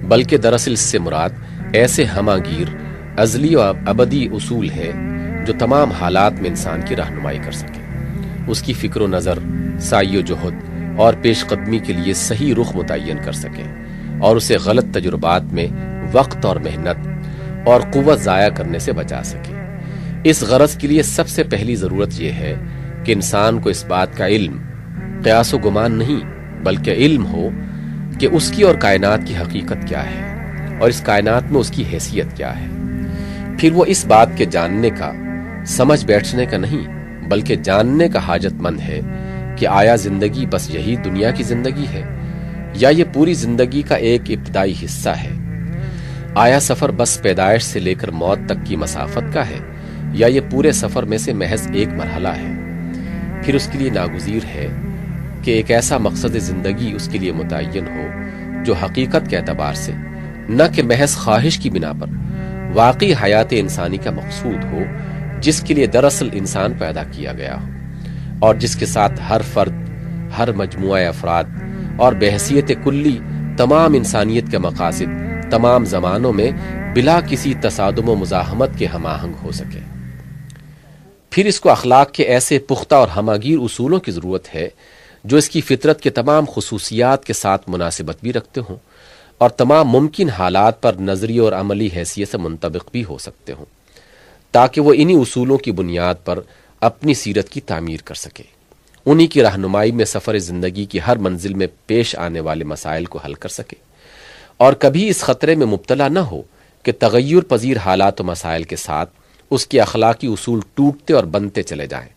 بلکہ دراصل اس سے مراد ایسے ہماگیر ازلی و ابدی اصول ہے جو تمام حالات میں انسان کی رہنمائی کر سکے، اس کی فکر و نظر، سعی و جہد اور پیش قدمی کے لیے صحیح رخ متعین کر سکے، اور اسے غلط تجربات میں وقت اور محنت اور قوت ضائع کرنے سے بچا سکے۔ اس غرض کے لیے سب سے پہلی ضرورت یہ ہے کہ انسان کو اس بات کا علم، قیاس و گمان نہیں بلکہ علم ہو کہ اس کی اور کائنات کی حقیقت کیا ہے اور اس کائنات میں اس کی حیثیت کیا ہے۔ پھر وہ اس بات کے جاننے کا، سمجھ بیٹھنے کا نہیں بلکہ جاننے کا حاجت مند ہے کہ آیا زندگی بس یہی دنیا کی زندگی ہے، یا یہ پوری زندگی کا ایک ابتدائی حصہ ہے؟ آیا سفر بس پیدائش سے لے کر موت تک کی مسافت کا ہے، یا یہ پورے سفر میں سے محض ایک مرحلہ ہے؟ پھر اس کے لیے ناگزیر ہے کہ ایک ایسا مقصد زندگی اس کے لیے متعین ہو جو حقیقت کے اعتبار سے نہ کہ محض خواہش کی بنا پر واقعی حیات انسانی کا مقصود ہو، جس کے لیے دراصل انسان پیدا کیا گیا ہو، اور جس کے ساتھ ہر فرد، ہر مجموعہ افراد اور بحیثیت کلی تمام انسانیت کے مقاصد تمام زمانوں میں بلا کسی تصادم و مزاحمت کے ہم آہنگ ہو سکے۔ پھر اس کو اخلاق کے ایسے پختہ اور ہماگیر اصولوں کی ضرورت ہے جو اس کی فطرت کے تمام خصوصیات کے ساتھ مناسبت بھی رکھتے ہوں اور تمام ممکن حالات پر نظری اور عملی حیثیت سے منطبق بھی ہو سکتے ہوں، تاکہ وہ انہی اصولوں کی بنیاد پر اپنی سیرت کی تعمیر کر سکے، انہی کی رہنمائی میں سفر زندگی کی ہر منزل میں پیش آنے والے مسائل کو حل کر سکے، اور کبھی اس خطرے میں مبتلا نہ ہو کہ تغیر پذیر حالات و مسائل کے ساتھ اس کے اخلاقی اصول ٹوٹتے اور بنتے چلے جائیں،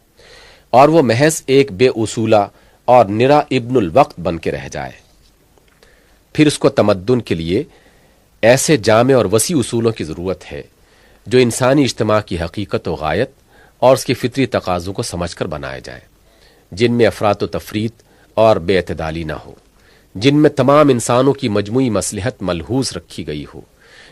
اور وہ محض ایک بے اصولہ اور نرا ابن الوقت بن کے رہ جائے۔ پھر اس کو تمدن کے لیے ایسے جامع اور وسیع اصولوں کی ضرورت ہے جو انسانی اجتماع کی حقیقت و غایت اور اس کے فطری تقاضوں کو سمجھ کر بنائے جائیں، جن میں افراط و تفریط اور بے اعتدالی نہ ہو، جن میں تمام انسانوں کی مجموعی مصلحت ملحوظ رکھی گئی ہو،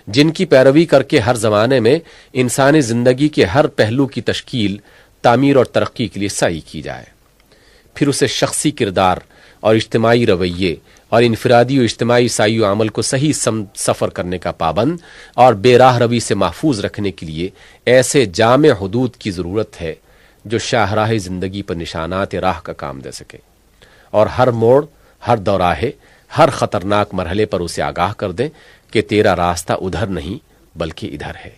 جن کی پیروی کر کے ہر زمانے میں انسانی زندگی کے ہر پہلو کی تشکیل، تعمیر اور ترقی کے لیے سعی کی جائے۔ پھر اسے شخصی کردار اور اجتماعی رویے اور انفرادی و اجتماعی سعی و عمل کو صحیح سفر کرنے کا پابند اور بے راہ روی سے محفوظ رکھنے کے لیے ایسے جامع حدود کی ضرورت ہے جو شاہراہ زندگی پر نشانات راہ کا کام دے سکے، اور ہر موڑ، ہر دوراہے، ہر خطرناک مرحلے پر اسے آگاہ کر دیں کہ تیرا راستہ ادھر نہیں بلکہ ادھر ہے۔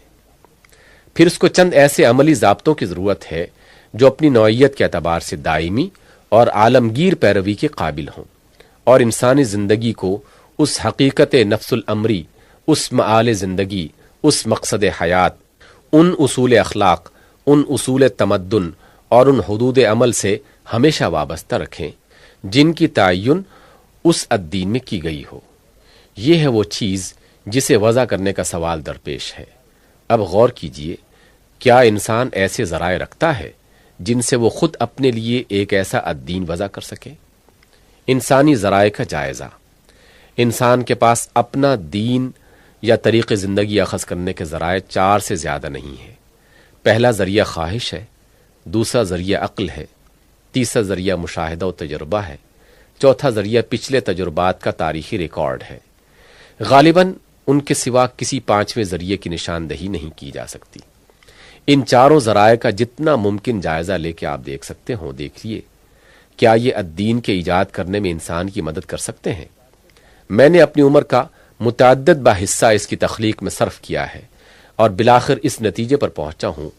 پھر اس کو چند ایسے عملی ضابطوں کی ضرورت ہے جو اپنی نوعیت کے اعتبار سے دائمی اور عالمگیر پیروی کے قابل ہوں، اور انسانی زندگی کو اس حقیقت نفس الامری، اس معال زندگی، اس مقصد حیات، ان اصول اخلاق، ان اصول تمدن اور ان حدود عمل سے ہمیشہ وابستہ رکھیں جن کی تعین اس الدین میں کی گئی ہو۔ یہ ہے وہ چیز جسے وضع کرنے کا سوال درپیش ہے۔ اب غور کیجئے، کیا انسان ایسے ذرائع رکھتا ہے جن سے وہ خود اپنے لیے ایک ایسا الدین وضع کر سکے؟ انسانی ذرائع کا جائزہ۔ انسان کے پاس اپنا دین یا طریق زندگی اخذ کرنے کے ذرائع 4 سے زیادہ نہیں ہے۔ پہلا ذریعہ خواہش ہے، دوسرا ذریعہ عقل ہے، تیسرا ذریعہ مشاہدہ و تجربہ ہے، چوتھا ذریعہ پچھلے تجربات کا تاریخی ریکارڈ ہے۔ غالباً ان کے سوا کسی 5ویں ذریعے کی نشاندہی نہیں کی جا سکتی۔ ان 4 ذرائع کا جتنا ممکن جائزہ لے کے آپ دیکھ سکتے ہوں، دیکھیے کیا یہ الدین کے ایجاد کرنے میں انسان کی مدد کر سکتے ہیں؟ میں نے اپنی عمر کا متعدد باحصہ اس کی تخلیق میں صرف کیا ہے، اور بالآخر اس نتیجے پر پہنچا ہوں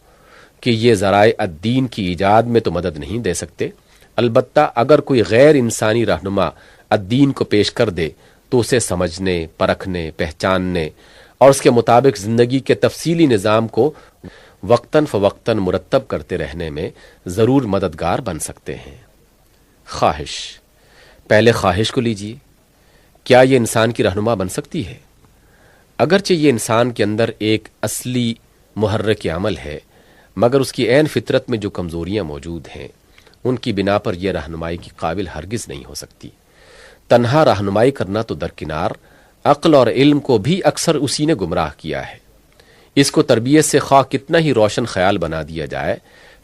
کہ یہ ذرائع الدین کی ایجاد میں تو مدد نہیں دے سکتے، البتہ اگر کوئی غیر انسانی رہنما الدین کو پیش کر دے تو اسے سمجھنے، پرکھنے، پہچاننے اور اس کے مطابق زندگی کے تفصیلی نظام کو وقتاً فوقتاً مرتب کرتے رہنے میں ضرور مددگار بن سکتے ہیں۔ خواہش۔ پہلے خواہش کو لیجئے، کیا یہ انسان کی رہنما بن سکتی ہے؟ اگرچہ یہ انسان کے اندر ایک اصلی محرک عمل ہے، مگر اس کی عین فطرت میں جو کمزوریاں موجود ہیں ان کی بنا پر یہ رہنمائی کی قابل ہرگز نہیں ہو سکتی۔ تنہا رہنمائی کرنا تو درکنار، عقل اور علم کو بھی اکثر اسی نے گمراہ کیا ہے۔ اس کو تربیت سے خواہ کتنا ہی روشن خیال بنا دیا جائے،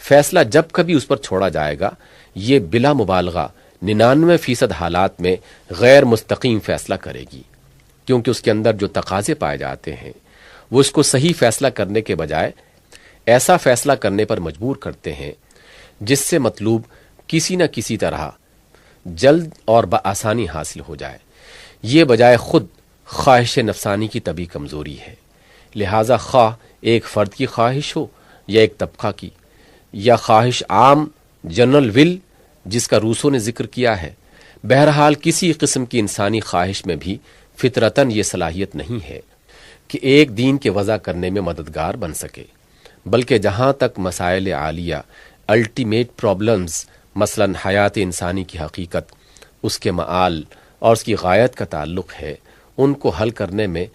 فیصلہ جب کبھی اس پر چھوڑا جائے گا یہ بلا مبالغہ 99% حالات میں غیر مستقیم فیصلہ کرے گی، کیونکہ اس کے اندر جو تقاضے پائے جاتے ہیں وہ اس کو صحیح فیصلہ کرنے کے بجائے ایسا فیصلہ کرنے پر مجبور کرتے ہیں جس سے مطلوب کسی نہ کسی طرح جلد اور بآسانی حاصل ہو جائے۔ یہ بجائے خود خواہش نفسانی کی طبی کمزوری ہے، لہٰذا خواہ ایک فرد کی خواہش ہو یا ایک طبقہ کی، یا خواہش عام جنرل ول جس کا روسو نے ذکر کیا ہے، بہرحال کسی قسم کی انسانی خواہش میں بھی فطرتاً یہ صلاحیت نہیں ہے کہ ایک دین کے وضع کرنے میں مددگار بن سکے، بلکہ جہاں تک مسائل عالیہ، الٹیمیٹ پرابلمز، مثلا حیات انسانی کی حقیقت، اس کے معال اور اس کی غایت کا تعلق ہے، ان کو حل کرنے میں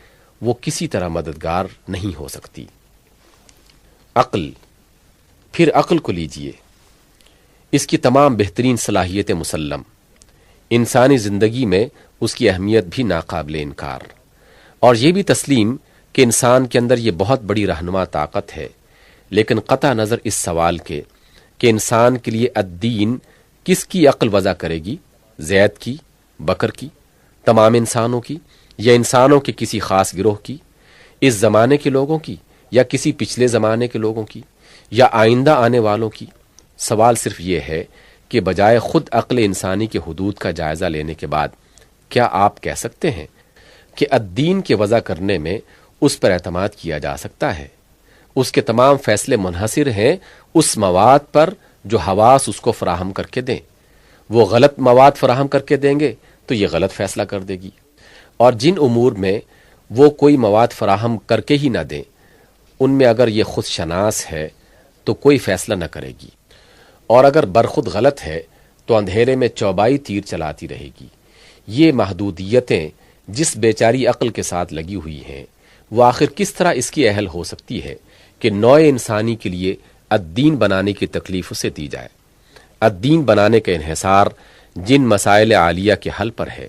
وہ کسی طرح مددگار نہیں ہو سکتی۔ عقل۔ پھر عقل کو لیجئے، اس کی تمام بہترین صلاحیتیں مسلم، انسانی زندگی میں اس کی اہمیت بھی ناقابل انکار، اور یہ بھی تسلیم کہ انسان کے اندر یہ بہت بڑی رہنما طاقت ہے، لیکن قطع نظر اس سوال کے کہ انسان کے لیے الدین کس کی عقل وضع کرے گی، زید کی، بکر کی، تمام انسانوں کی، یا انسانوں کے کسی خاص گروہ کی، اس زمانے کے لوگوں کی، یا کسی پچھلے زمانے کے لوگوں کی، یا آئندہ آنے والوں کی؟ سوال صرف یہ ہے کہ بجائے خود عقل انسانی کے حدود کا جائزہ لینے کے بعد کیا آپ کہہ سکتے ہیں کہ الدین کے وضع کرنے میں اس پر اعتماد کیا جا سکتا ہے؟ اس کے تمام فیصلے منحصر ہیں اس مواد پر جو حواس اس کو فراہم کر کے دیں۔ وہ غلط مواد فراہم کر کے دیں گے تو یہ غلط فیصلہ کر دے گی، اور جن امور میں وہ کوئی مواد فراہم کر کے ہی نہ دیں ان میں اگر یہ خود شناس ہے تو کوئی فیصلہ نہ کرے گی، اور اگر برخود غلط ہے تو اندھیرے میں چوبائی تیر چلاتی رہے گی۔ یہ محدودیتیں جس بیچاری عقل کے ساتھ لگی ہوئی ہیں وہ آخر کس طرح اس کی اہل ہو سکتی ہے کہ نوع انسانی کے لیے الدین بنانے کی تکلیف اسے دی جائے؟ الدین بنانے کا انحصار جن مسائل عالیہ کے حل پر ہے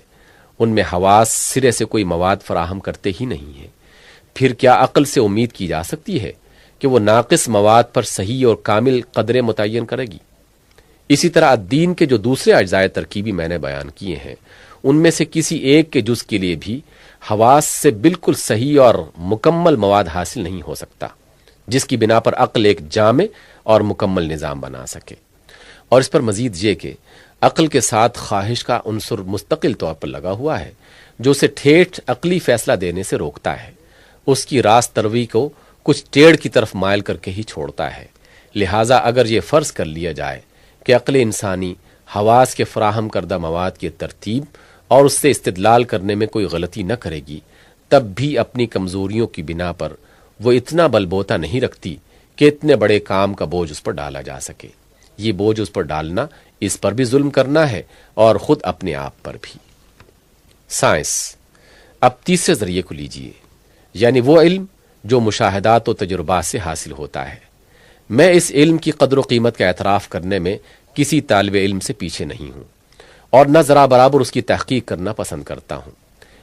ان میں حواس سرے سے کوئی مواد فراہم کرتے ہی نہیں ہیں۔ پھر کیا عقل سے امید کی جا سکتی ہے کہ وہ ناقص مواد پر صحیح اور کامل قدریں متعین کرے گی؟ اسی طرح الدین کے جو دوسرے اجزاء ترکیبی میں نے بیان کیے ہیں ان میں سے کسی ایک کے جز کے لیے بھی حواس سے بالکل صحیح اور مکمل مواد حاصل نہیں ہو سکتا جس کی بنا پر عقل ایک جامع اور مکمل نظام بنا سکے۔ اور اس پر مزید یہ کہ عقل کے ساتھ خواہش کا عنصر مستقل طور پر لگا ہوا ہے جو اسے ٹھیٹھ عقلی فیصلہ دینے سے روکتا ہے، اس کی راست تروی کو کچھ ٹیڑھ کی طرف مائل کر کے ہی چھوڑتا ہے۔ لہٰذا اگر یہ فرض کر لیا جائے کہ عقل انسانی حواس کے فراہم کردہ مواد کی ترتیب اور اس سے استدلال کرنے میں کوئی غلطی نہ کرے گی، تب بھی اپنی کمزوریوں کی بنا پر وہ اتنا بل بوتا نہیں رکھتی کہ اتنے بڑے کام کا بوجھ اس پر ڈالا جا سکے۔ یہ بوجھ اس پر ڈالنا اس پر بھی ظلم کرنا ہے اور خود اپنے آپ پر بھی۔ سائنس۔ اب تیسرے ذریعے کو لیجئے، یعنی وہ علم جو مشاہدات و تجربات سے حاصل ہوتا ہے۔ میں اس علم کی قدر و قیمت کا اعتراف کرنے میں کسی طالب علم سے پیچھے نہیں ہوں اور نہ ذرا برابر اس کی تحقیق کرنا پسند کرتا ہوں،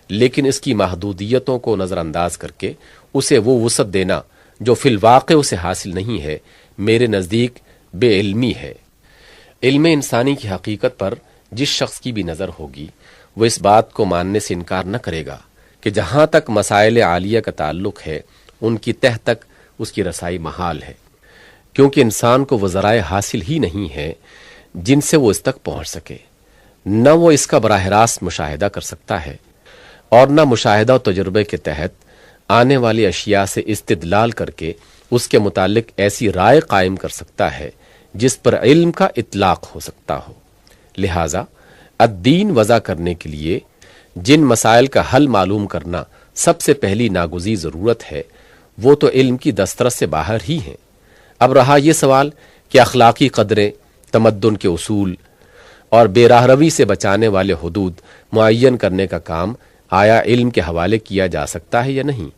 لیکن اس کی محدودیتوں کو نظر انداز کر کے اسے وہ وسعت دینا جو فی الواقع اسے حاصل نہیں ہے میرے نزدیک بے علمی ہے۔ علم انسانی کی حقیقت پر جس شخص کی بھی نظر ہوگی وہ اس بات کو ماننے سے انکار نہ کرے گا کہ جہاں تک مسائل عالیہ کا تعلق ہے ان کی تہ تک اس کی رسائی محال ہے، کیونکہ انسان کو وہ ذرائع حاصل ہی نہیں ہے جن سے وہ اس تک پہنچ سکے۔ نہ وہ اس کا براہ راست مشاہدہ کر سکتا ہے اور نہ مشاہدہ و تجربے کے تحت آنے والی اشیاء سے استدلال کر کے اس کے متعلق ایسی رائے قائم کر سکتا ہے جس پر علم کا اطلاق ہو سکتا ہو۔ لہذا الدین وضع کرنے کے لیے جن مسائل کا حل معلوم کرنا سب سے پہلی ناگزیر ضرورت ہے وہ تو علم کی دسترس سے باہر ہی ہیں۔ اب رہا یہ سوال کہ اخلاقی قدریں، تمدن کے اصول اور بے راہ روی سے بچانے والے حدود معین کرنے کا کام آیا علم کے حوالے کیا جا سکتا ہے یا نہیں؟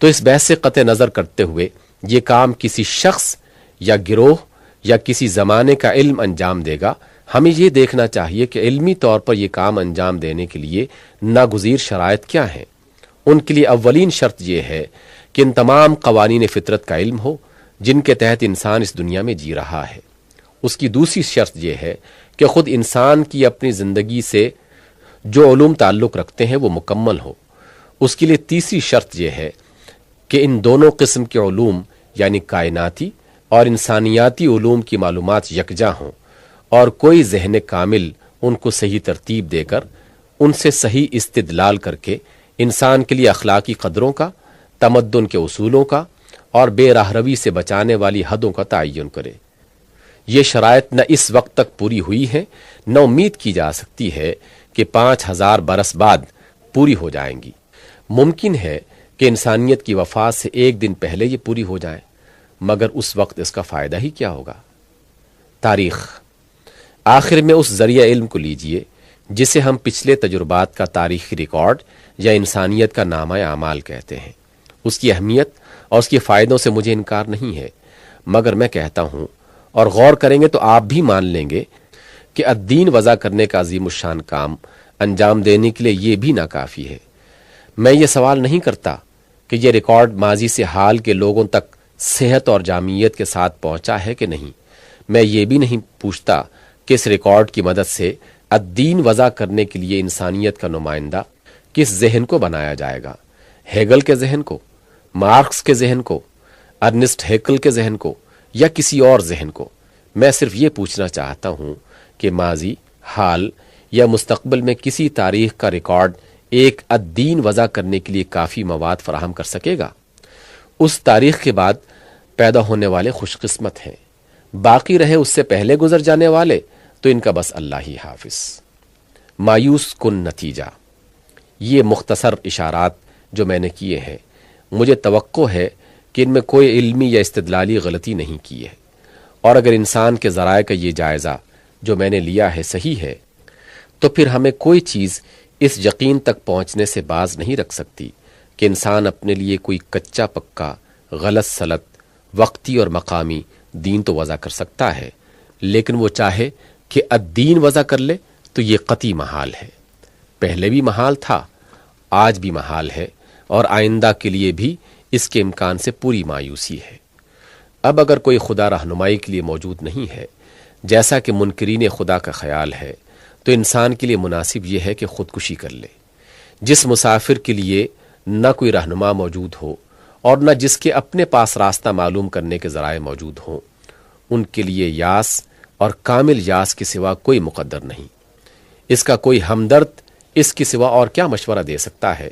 تو اس بحث سے قطع نظر کرتے ہوئے یہ کام کسی شخص یا گروہ یا کسی زمانے کا علم انجام دے گا، ہمیں یہ دیکھنا چاہیے کہ علمی طور پر یہ کام انجام دینے کے لیے ناگزیر شرائط کیا ہیں۔ ان کے لیے اولین شرط یہ ہے کہ ان تمام قوانین فطرت کا علم ہو جن کے تحت انسان اس دنیا میں جی رہا ہے۔ اس کی دوسری شرط یہ ہے کہ خود انسان کی اپنی زندگی سے جو علوم تعلق رکھتے ہیں وہ مکمل ہو۔ اس کے لیے تیسری شرط یہ ہے کہ ان دونوں قسم کے علوم یعنی کائناتی اور انسانیاتی علوم کی معلومات یکجا ہوں اور کوئی ذہن کامل ان کو صحیح ترتیب دے کر ان سے صحیح استدلال کر کے انسان کے لیے اخلاقی قدروں کا، تمدن کے اصولوں کا اور بے راہ روی سے بچانے والی حدوں کا تعین کرے۔ یہ شرائط نہ اس وقت تک پوری ہوئی ہیں نہ امید کی جا سکتی ہے کہ 5000 برس بعد پوری ہو جائیں گی۔ ممکن ہے کہ انسانیت کی وفات سے ایک دن پہلے یہ پوری ہو جائیں، مگر اس وقت اس کا فائدہ ہی کیا ہوگا؟ تاریخ۔ آخر میں اس ذریعہ علم کو لیجئے جسے ہم پچھلے تجربات کا تاریخی ریکارڈ یا انسانیت کا نامہ اعمال کہتے ہیں۔ اس کی اہمیت اور اس کے فائدوں سے مجھے انکار نہیں ہے، مگر میں کہتا ہوں اور غور کریں گے تو آپ بھی مان لیں گے کہ الدین وضع کرنے کا عظیم الشان کام انجام دینے کے لیے یہ بھی ناکافی ہے۔ میں یہ سوال نہیں کرتا کہ یہ ریکارڈ ماضی سے حال کے لوگوں تک صحت اور جامعیت کے ساتھ پہنچا ہے کہ نہیں۔ میں یہ بھی نہیں پوچھتا کہ اس ریکارڈ کی مدد سے الدین وضع کرنے کے لیے انسانیت کا نمائندہ کس ذہن کو بنایا جائے گا، ہیگل کے ذہن کو، مارکس کے ذہن کو، ارنسٹ ہیکل کے ذہن کو، یا کسی اور ذہن کو۔ میں صرف یہ پوچھنا چاہتا ہوں کہ ماضی، حال یا مستقبل میں کسی تاریخ کا ریکارڈ ایک الدین وضع کرنے کے لیے کافی مواد فراہم کر سکے گا؟ اس تاریخ کے بعد پیدا ہونے والے خوش قسمت ہیں، باقی رہے اس سے پہلے گزر جانے والے تو ان کا بس اللہ ہی حافظ۔ مایوس کن نتیجہ۔ یہ مختصر اشارات جو میں نے کیے ہیں، مجھے توقع ہے کہ ان میں کوئی علمی یا استدلالی غلطی نہیں کی ہے، اور اگر انسان کے ذرائع کا یہ جائزہ جو میں نے لیا ہے صحیح ہے تو پھر ہمیں کوئی چیز اس یقین تک پہنچنے سے باز نہیں رکھ سکتی کہ انسان اپنے لیے کوئی کچا پکا، غلط سلط، وقتی اور مقامی دین تو وضع کر سکتا ہے، لیکن وہ چاہے کہ الدین وضع کر لے تو یہ قطعی محال ہے۔ پہلے بھی محال تھا، آج بھی محال ہے، اور آئندہ کے لیے بھی اس کے امکان سے پوری مایوسی ہے۔ اب اگر کوئی خدا رہنمائی کے لیے موجود نہیں ہے، جیسا کہ منکرین خدا کا خیال ہے، تو انسان کے لیے مناسب یہ ہے کہ خودکشی کر لے۔ جس مسافر کے لیے نہ کوئی رہنما موجود ہو اور نہ جس کے اپنے پاس راستہ معلوم کرنے کے ذرائع موجود ہوں، ان کے لیے یاس اور کامل یاس کے سوا کوئی مقدر نہیں۔ اس کا کوئی ہمدرد اس کے سوا اور کیا مشورہ دے سکتا ہے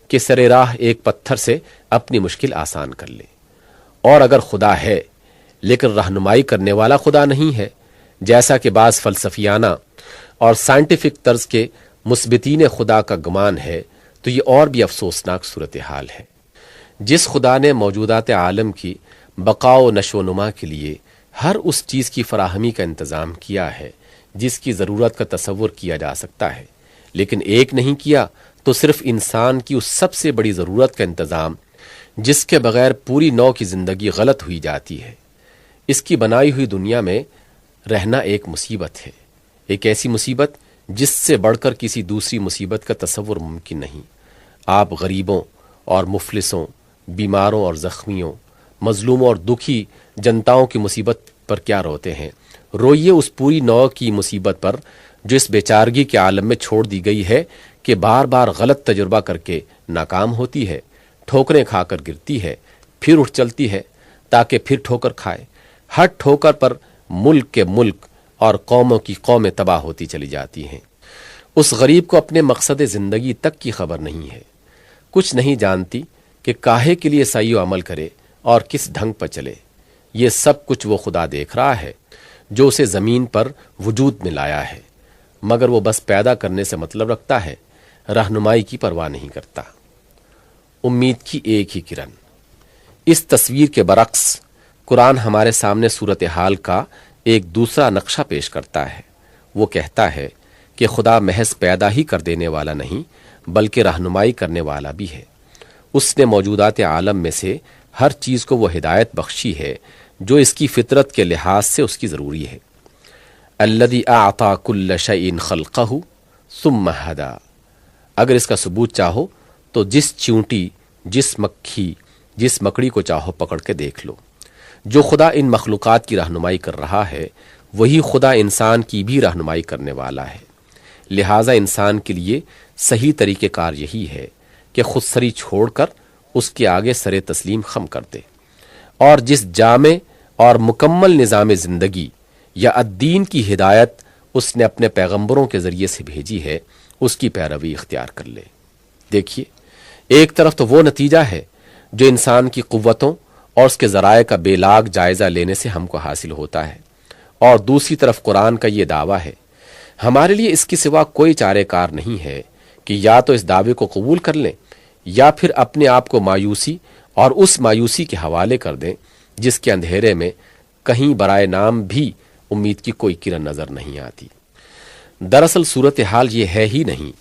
کہ سر راہ ایک پتھر سے اپنی مشکل آسان کر لے؟ اور اگر خدا ہے لیکن رہنمائی کرنے والا خدا نہیں ہے، جیسا کہ بعض فلسفیانہ اور سائنٹیفک طرز کے مثبتین خدا کا گمان ہے، تو یہ اور بھی افسوسناک صورتحال ہے۔ جس خدا نے موجودات عالم کی بقا و نشو و نما کے لیے ہر اس چیز کی فراہمی کا انتظام کیا ہے جس کی ضرورت کا تصور کیا جا سکتا ہے، لیکن ایک نہیں کیا تو صرف انسان کی اس سب سے بڑی ضرورت کا انتظام جس کے بغیر پوری نو کی زندگی غلط ہوئی جاتی ہے۔ اس کی بنائی ہوئی دنیا میں رہنا ایک مصیبت ہے، ایک ایسی مصیبت جس سے بڑھ کر کسی دوسری مصیبت کا تصور ممکن نہیں۔ آپ غریبوں اور مفلسوں، بیماروں اور زخمیوں، مظلوموں اور دکھی جنتاؤں کی مصیبت پر کیا روتے ہیں؟ روئیے اس پوری نوع کی مصیبت پر جو اس بیچارگی کے عالم میں چھوڑ دی گئی ہے کہ بار بار غلط تجربہ کر کے ناکام ہوتی ہے، ٹھوکریں کھا کر گرتی ہے، پھر اٹھ چلتی ہے تاکہ پھر ٹھوکر کھائے۔ ہر ٹھوکر پر ملک کے ملک اور قوموں کی قومیں تباہ ہوتی چلی جاتی ہیں۔ اس غریب کو اپنے مقصد زندگی تک کی خبر نہیں ہے، کچھ نہیں جانتی کہ کاہے کے لیے سعی و عمل کرے اور کس ڈھنگ پر چلے۔ یہ سب کچھ وہ خدا دیکھ رہا ہے جو اسے زمین پر وجود میں لایا ہے، مگر وہ بس پیدا کرنے سے مطلب رکھتا ہے، رہنمائی کی پرواہ نہیں کرتا۔ امید کی ایک ہی کرن۔ اس تصویر کے برعکس قرآن ہمارے سامنے صورتحال کا ایک دوسرا نقشہ پیش کرتا ہے۔ وہ کہتا ہے کہ خدا محض پیدا ہی کر دینے والا نہیں بلکہ رہنمائی کرنے والا بھی ہے۔ اس نے موجودات عالم میں سے ہر چیز کو وہ ہدایت بخشی ہے جو اس کی فطرت کے لحاظ سے اس کی ضروری ہے۔ الذی اعطی کل شیء خلقہ ثم ہدی۔ اگر اس کا ثبوت چاہو تو جس چیونٹی، جس مکھی، جس مکڑی کو چاہو پکڑ کے دیکھ لو۔ جو خدا ان مخلوقات کی رہنمائی کر رہا ہے وہی خدا انسان کی بھی رہنمائی کرنے والا ہے۔ لہٰذا انسان کے لیے صحیح طریقہ کار یہی ہے کہ خود سری چھوڑ کر اس کے آگے سر تسلیم خم کر دے، اور جس جامع اور مکمل نظام زندگی یا الدین کی ہدایت اس نے اپنے پیغمبروں کے ذریعے سے بھیجی ہے اس کی پیروی اختیار کر لے۔ دیکھیے، ایک طرف تو وہ نتیجہ ہے جو انسان کی قوتوں اور اس کے ذرائع کا بے لاگ جائزہ لینے سے ہم کو حاصل ہوتا ہے، اور دوسری طرف قرآن کا یہ دعویٰ ہے۔ ہمارے لیے اس کے سوا کوئی چارہ کار نہیں ہے کہ یا تو اس دعوے کو قبول کر لیں یا پھر اپنے آپ کو مایوسی اور اس مایوسی کے حوالے کر دیں جس کے اندھیرے میں کہیں برائے نام بھی امید کی کوئی کرن نظر نہیں آتی۔ دراصل صورتحال یہ ہے ہی نہیں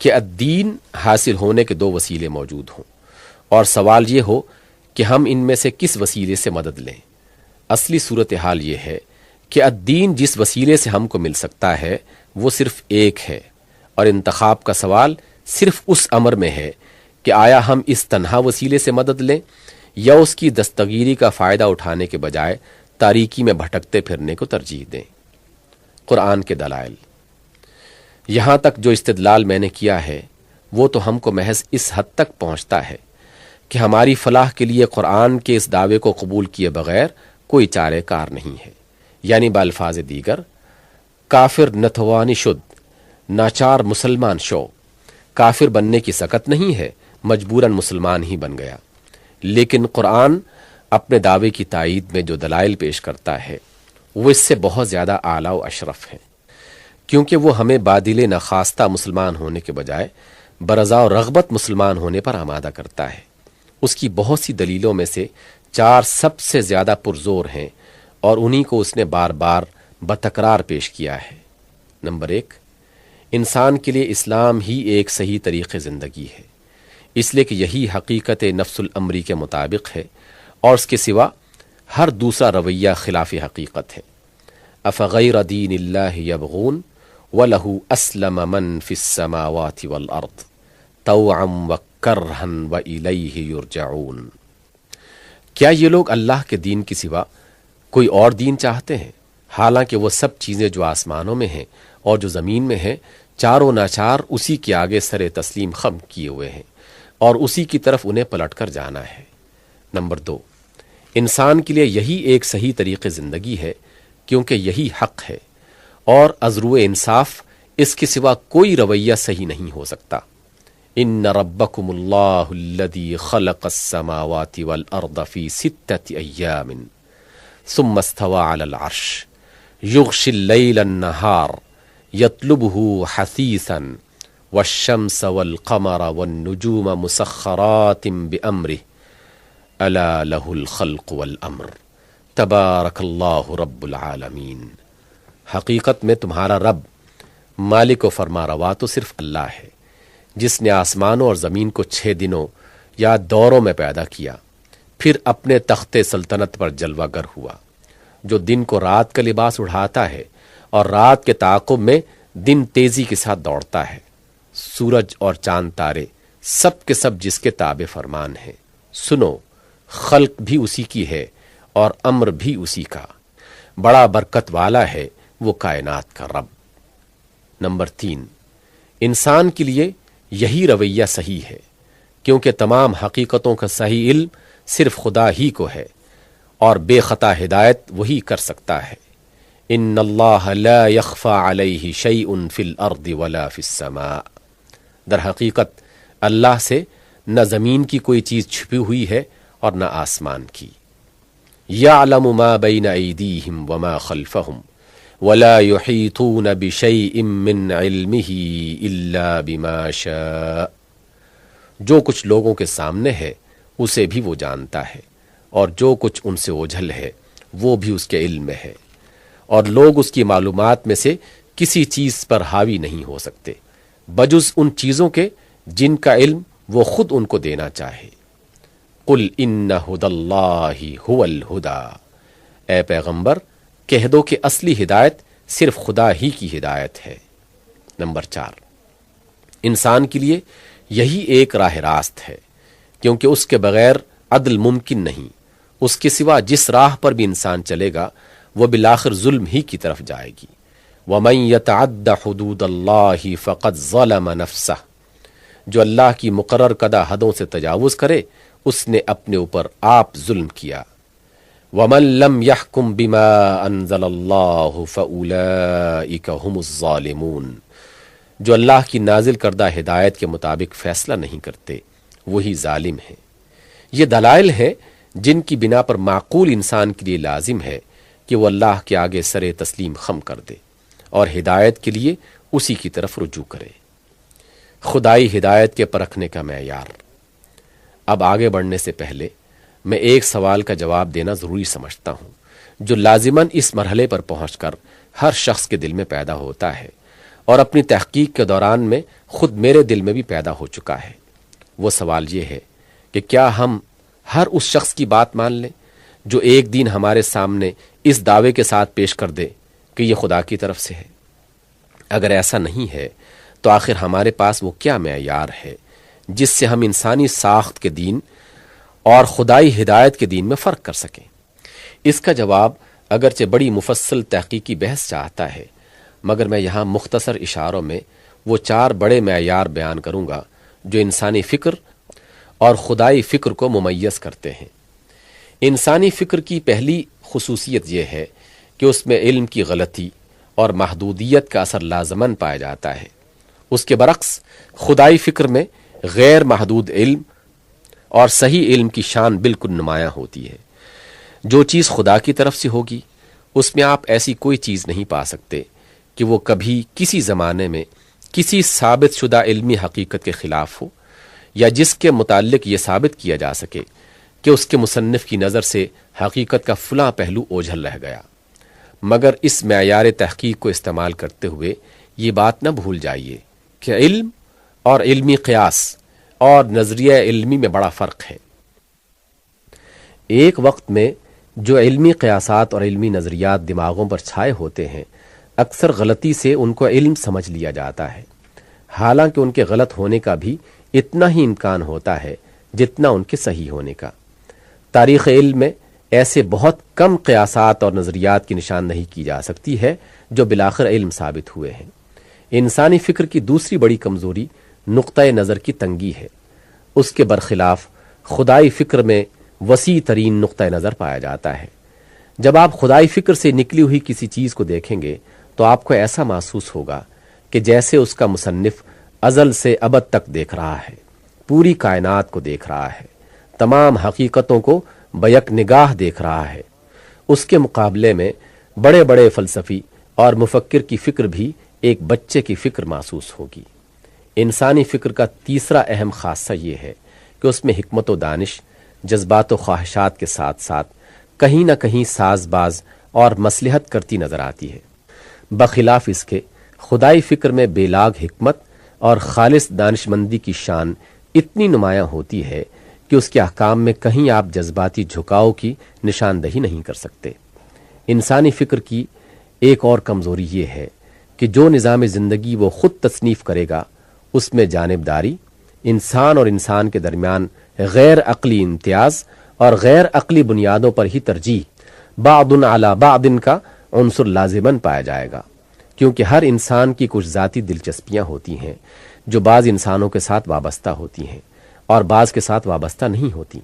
کہ الدین حاصل ہونے کے دو وسیلے موجود ہوں اور سوال یہ ہو کہ ہم ان میں سے کس وسیلے سے مدد لیں۔ اصلی صورتحال یہ ہے کہ الدین جس وسیلے سے ہم کو مل سکتا ہے وہ صرف ایک ہے، اور انتخاب کا سوال صرف اس امر میں ہے کہ آیا ہم اس تنہا وسیلے سے مدد لیں یا اس کی دستگیری کا فائدہ اٹھانے کے بجائے تاریکی میں بھٹکتے پھرنے کو ترجیح دیں۔ قرآن کے دلائل۔ یہاں تک جو استدلال میں نے کیا ہے وہ تو ہم کو محض اس حد تک پہنچتا ہے کہ ہماری فلاح کے لیے قرآن کے اس دعوے کو قبول کیے بغیر کوئی چارہ کار نہیں ہے، یعنی بالفاظ دیگر کافر نتوانی شد، ناچار مسلمان شو، کافر بننے کی سکت نہیں ہے، مجبوراً مسلمان ہی بن گیا۔ لیکن قرآن اپنے دعوے کی تائید میں جو دلائل پیش کرتا ہے وہ اس سے بہت زیادہ اعلیٰ و اشرف ہیں، کیونکہ وہ ہمیں بادل نخواستہ مسلمان ہونے کے بجائے برضا و رغبت مسلمان ہونے پر آمادہ کرتا ہے۔ اس کی بہت سی دلیلوں میں سے 4 سب سے زیادہ پرزور ہیں اور انہی کو اس نے بار بار بتکرار پیش کیا ہے۔ نمبر 1، انسان کے لیے اسلام ہی ایک صحیح طریق زندگی ہے، اس لیے کہ یہی حقیقت نفس الامری کے مطابق ہے اور اس کے سوا ہر دوسرا رویہ خلاف حقیقت ہے۔ افغیر دین اللہ یبغون وَلَهُ أَسْلَمَ مَن فِي السَّمَاوَاتِ وَالْأَرْضِ طَوْعًا وَكَرْهًا وَإِلَيْهِ يُرْجَعُونَ۔ کیا یہ لوگ اللہ کے دین کی سوا کوئی اور دین چاہتے ہیں، حالانکہ وہ سب چیزیں جو آسمانوں میں ہیں اور جو زمین میں ہیں چاروں ناچار اسی کے آگے سر تسلیم خم کیے ہوئے ہیں اور اسی کی طرف انہیں پلٹ کر جانا ہے۔ نمبر 2، انسان کے لیے یہی ایک صحیح طریق زندگی ہے کیونکہ یہی حق ہے اور ازرو انصاف اس کے سوا کوئی رویہ صحیح نہیں ہو سکتا۔ ان ربکم اللہ الذی خلق السماوات والارض فی 6 ایام ثم استوى علی العرش یغشی اللیل النہار یطلبہ حثیثا والشمس والقمر والنجوم مسخرات بامرہ الا لہ الخلق والامر تبارک اللہ رب العالمین۔ حقیقت میں تمہارا رب مالک و فرما روا تو صرف اللہ ہے، جس نے آسمانوں اور زمین کو 6 دنوں یا دوروں میں پیدا کیا، پھر اپنے تخت سلطنت پر جلوہ گر ہوا، جو دن کو رات کا لباس اڑھاتا ہے اور رات کے تعاقب میں دن تیزی کے ساتھ دوڑتا ہے۔ سورج اور چاند تارے سب کے سب جس کے تابع فرمان ہیں۔ سنو، خلق بھی اسی کی ہے اور امر بھی اسی کا، بڑا برکت والا ہے وہ کائنات کا رب۔ نمبر 3، انسان کے لیے یہی رویہ صحیح ہے کیونکہ تمام حقیقتوں کا صحیح علم صرف خدا ہی کو ہے اور بے خطا ہدایت وہی کر سکتا ہے۔ ان اللہ لا یخفى علیہ شیء فی الارض ولا فی السماء۔ در حقیقت اللہ سے نہ زمین کی کوئی چیز چھپی ہوئی ہے اور نہ آسمان کی۔ یعلم ما بین ایدیہم وما خلفہم ولا یحیطون بشیء من علمہ الا بما شاء۔ جو کچھ لوگوں کے سامنے ہے اسے بھی وہ جانتا ہے اور جو کچھ ان سے اوجھل ہے وہ بھی اس کے علم میں ہے، اور لوگ اس کی معلومات میں سے کسی چیز پر حاوی نہیں ہو سکتے بجز ان چیزوں کے جن کا علم وہ خود ان کو دینا چاہے۔ قل ان ھدی اللہ ھو الھدی، اے پیغمبر کہہ دو کہ اصلی ہدایت صرف خدا ہی کی ہدایت ہے۔ نمبر 4، انسان کے لیے یہی ایک راہ راست ہے کیونکہ اس کے بغیر عدل ممکن نہیں۔ اس کے سوا جس راہ پر بھی انسان چلے گا وہ بالآخر ظلم ہی کی طرف جائے گی۔ وَمَن يَتَعَدَّ حُدُودَ اللَّهِ فَقَدْ ظَلَمَ نَفْسَهُ، جو اللہ کی مقرر کردہ حدوں سے تجاوز کرے اس نے اپنے اوپر آپ ظلم کیا۔ وَمَن لَّمْ يَحْكُم بِمَا أَنزَلَ اللَّهُ فَأُولَٰئِكَ هُمُ الظَّالِمُونَ، جو اللہ کی نازل کردہ ہدایت کے مطابق فیصلہ نہیں کرتے وہی ظالم ہیں۔ یہ دلائل ہیں جن کی بنا پر معقول انسان کے لیے لازم ہے کہ وہ اللہ کے آگے سر تسلیم خم کر دے اور ہدایت کے لیے اسی کی طرف رجوع کرے۔ خدائی ہدایت کے پرکھنے کا معیار۔ اب آگے بڑھنے سے پہلے میں ایک سوال کا جواب دینا ضروری سمجھتا ہوں جو لازماً اس مرحلے پر پہنچ کر ہر شخص کے دل میں پیدا ہوتا ہے اور اپنی تحقیق کے دوران میں خود میرے دل میں بھی پیدا ہو چکا ہے۔ وہ سوال یہ ہے کہ کیا ہم ہر اس شخص کی بات مان لیں جو ایک دن ہمارے سامنے اس دعوے کے ساتھ پیش کر دے کہ یہ خدا کی طرف سے ہے؟ اگر ایسا نہیں ہے تو آخر ہمارے پاس وہ کیا معیار ہے جس سے ہم انسانی ساخت کے دین اور خدائی ہدایت کے دین میں فرق کر سکیں؟ اس کا جواب اگرچہ بڑی مفصل تحقیقی بحث چاہتا ہے، مگر میں یہاں مختصر اشاروں میں وہ 4 بڑے معیار بیان کروں گا جو انسانی فکر اور خدائی فکر کو ممیز کرتے ہیں۔ انسانی فکر کی پہلی خصوصیت یہ ہے کہ اس میں علم کی غلطی اور محدودیت کا اثر لازماً پایا جاتا ہے۔ اس کے برعکس خدائی فکر میں غیر محدود علم اور صحیح علم کی شان بالکل نمایاں ہوتی ہے۔ جو چیز خدا کی طرف سے ہوگی اس میں آپ ایسی کوئی چیز نہیں پا سکتے کہ وہ کبھی کسی زمانے میں کسی ثابت شدہ علمی حقیقت کے خلاف ہو، یا جس کے متعلق یہ ثابت کیا جا سکے کہ اس کے مصنف کی نظر سے حقیقت کا فلاں پہلو اوجھل رہ گیا۔ مگر اس معیار تحقیق کو استعمال کرتے ہوئے یہ بات نہ بھول جائیے کہ علم اور علمی قیاس اور نظریہ علمی میں بڑا فرق ہے۔ ایک وقت میں جو علمی قیاسات اور علمی نظریات دماغوں پر چھائے ہوتے ہیں، اکثر غلطی سے ان کو علم سمجھ لیا جاتا ہے، حالانکہ ان کے غلط ہونے کا بھی اتنا ہی امکان ہوتا ہے جتنا ان کے صحیح ہونے کا۔ تاریخ علم میں ایسے بہت کم قیاسات اور نظریات کی نشاندہی کی جا سکتی ہے جو بالآخر علم ثابت ہوئے ہیں۔ انسانی فکر کی دوسری بڑی کمزوری نقطۂ نظر کی تنگی ہے۔ اس کے برخلاف خدائی فکر میں وسیع ترین نقطۂ نظر پایا جاتا ہے۔ جب آپ خدائی فکر سے نکلی ہوئی کسی چیز کو دیکھیں گے تو آپ کو ایسا محسوس ہوگا کہ جیسے اس کا مصنف ازل سے ابد تک دیکھ رہا ہے، پوری کائنات کو دیکھ رہا ہے، تمام حقیقتوں کو بیک نگاہ دیکھ رہا ہے۔ اس کے مقابلے میں بڑے بڑے فلسفی اور مفکر کی فکر بھی ایک بچے کی فکر محسوس ہوگی۔ انسانی فکر کا تیسرا اہم خاصہ یہ ہے کہ اس میں حکمت و دانش جذبات و خواہشات کے ساتھ ساتھ کہیں نہ کہیں ساز باز اور مصلحت کرتی نظر آتی ہے۔ بخلاف اس کے خدائی فکر میں بے لاگ حکمت اور خالص دانشمندی کی شان اتنی نمایاں ہوتی ہے کہ اس کے احکام میں کہیں آپ جذباتی جھکاؤ کی نشاندہی نہیں کر سکتے۔ انسانی فکر کی ایک اور کمزوری یہ ہے کہ جو نظام زندگی وہ خود تصنیف کرے گا اس میں جانبداری، انسان اور انسان کے درمیان غیر عقلی امتیاز اور غیر عقلی بنیادوں پر ہی ترجیح بعض علی بعض کا عنصر لازماً پایا جائے گا، کیونکہ ہر انسان کی کچھ ذاتی دلچسپیاں ہوتی ہیں جو بعض انسانوں کے ساتھ وابستہ ہوتی ہیں اور بعض کے ساتھ وابستہ نہیں ہوتی۔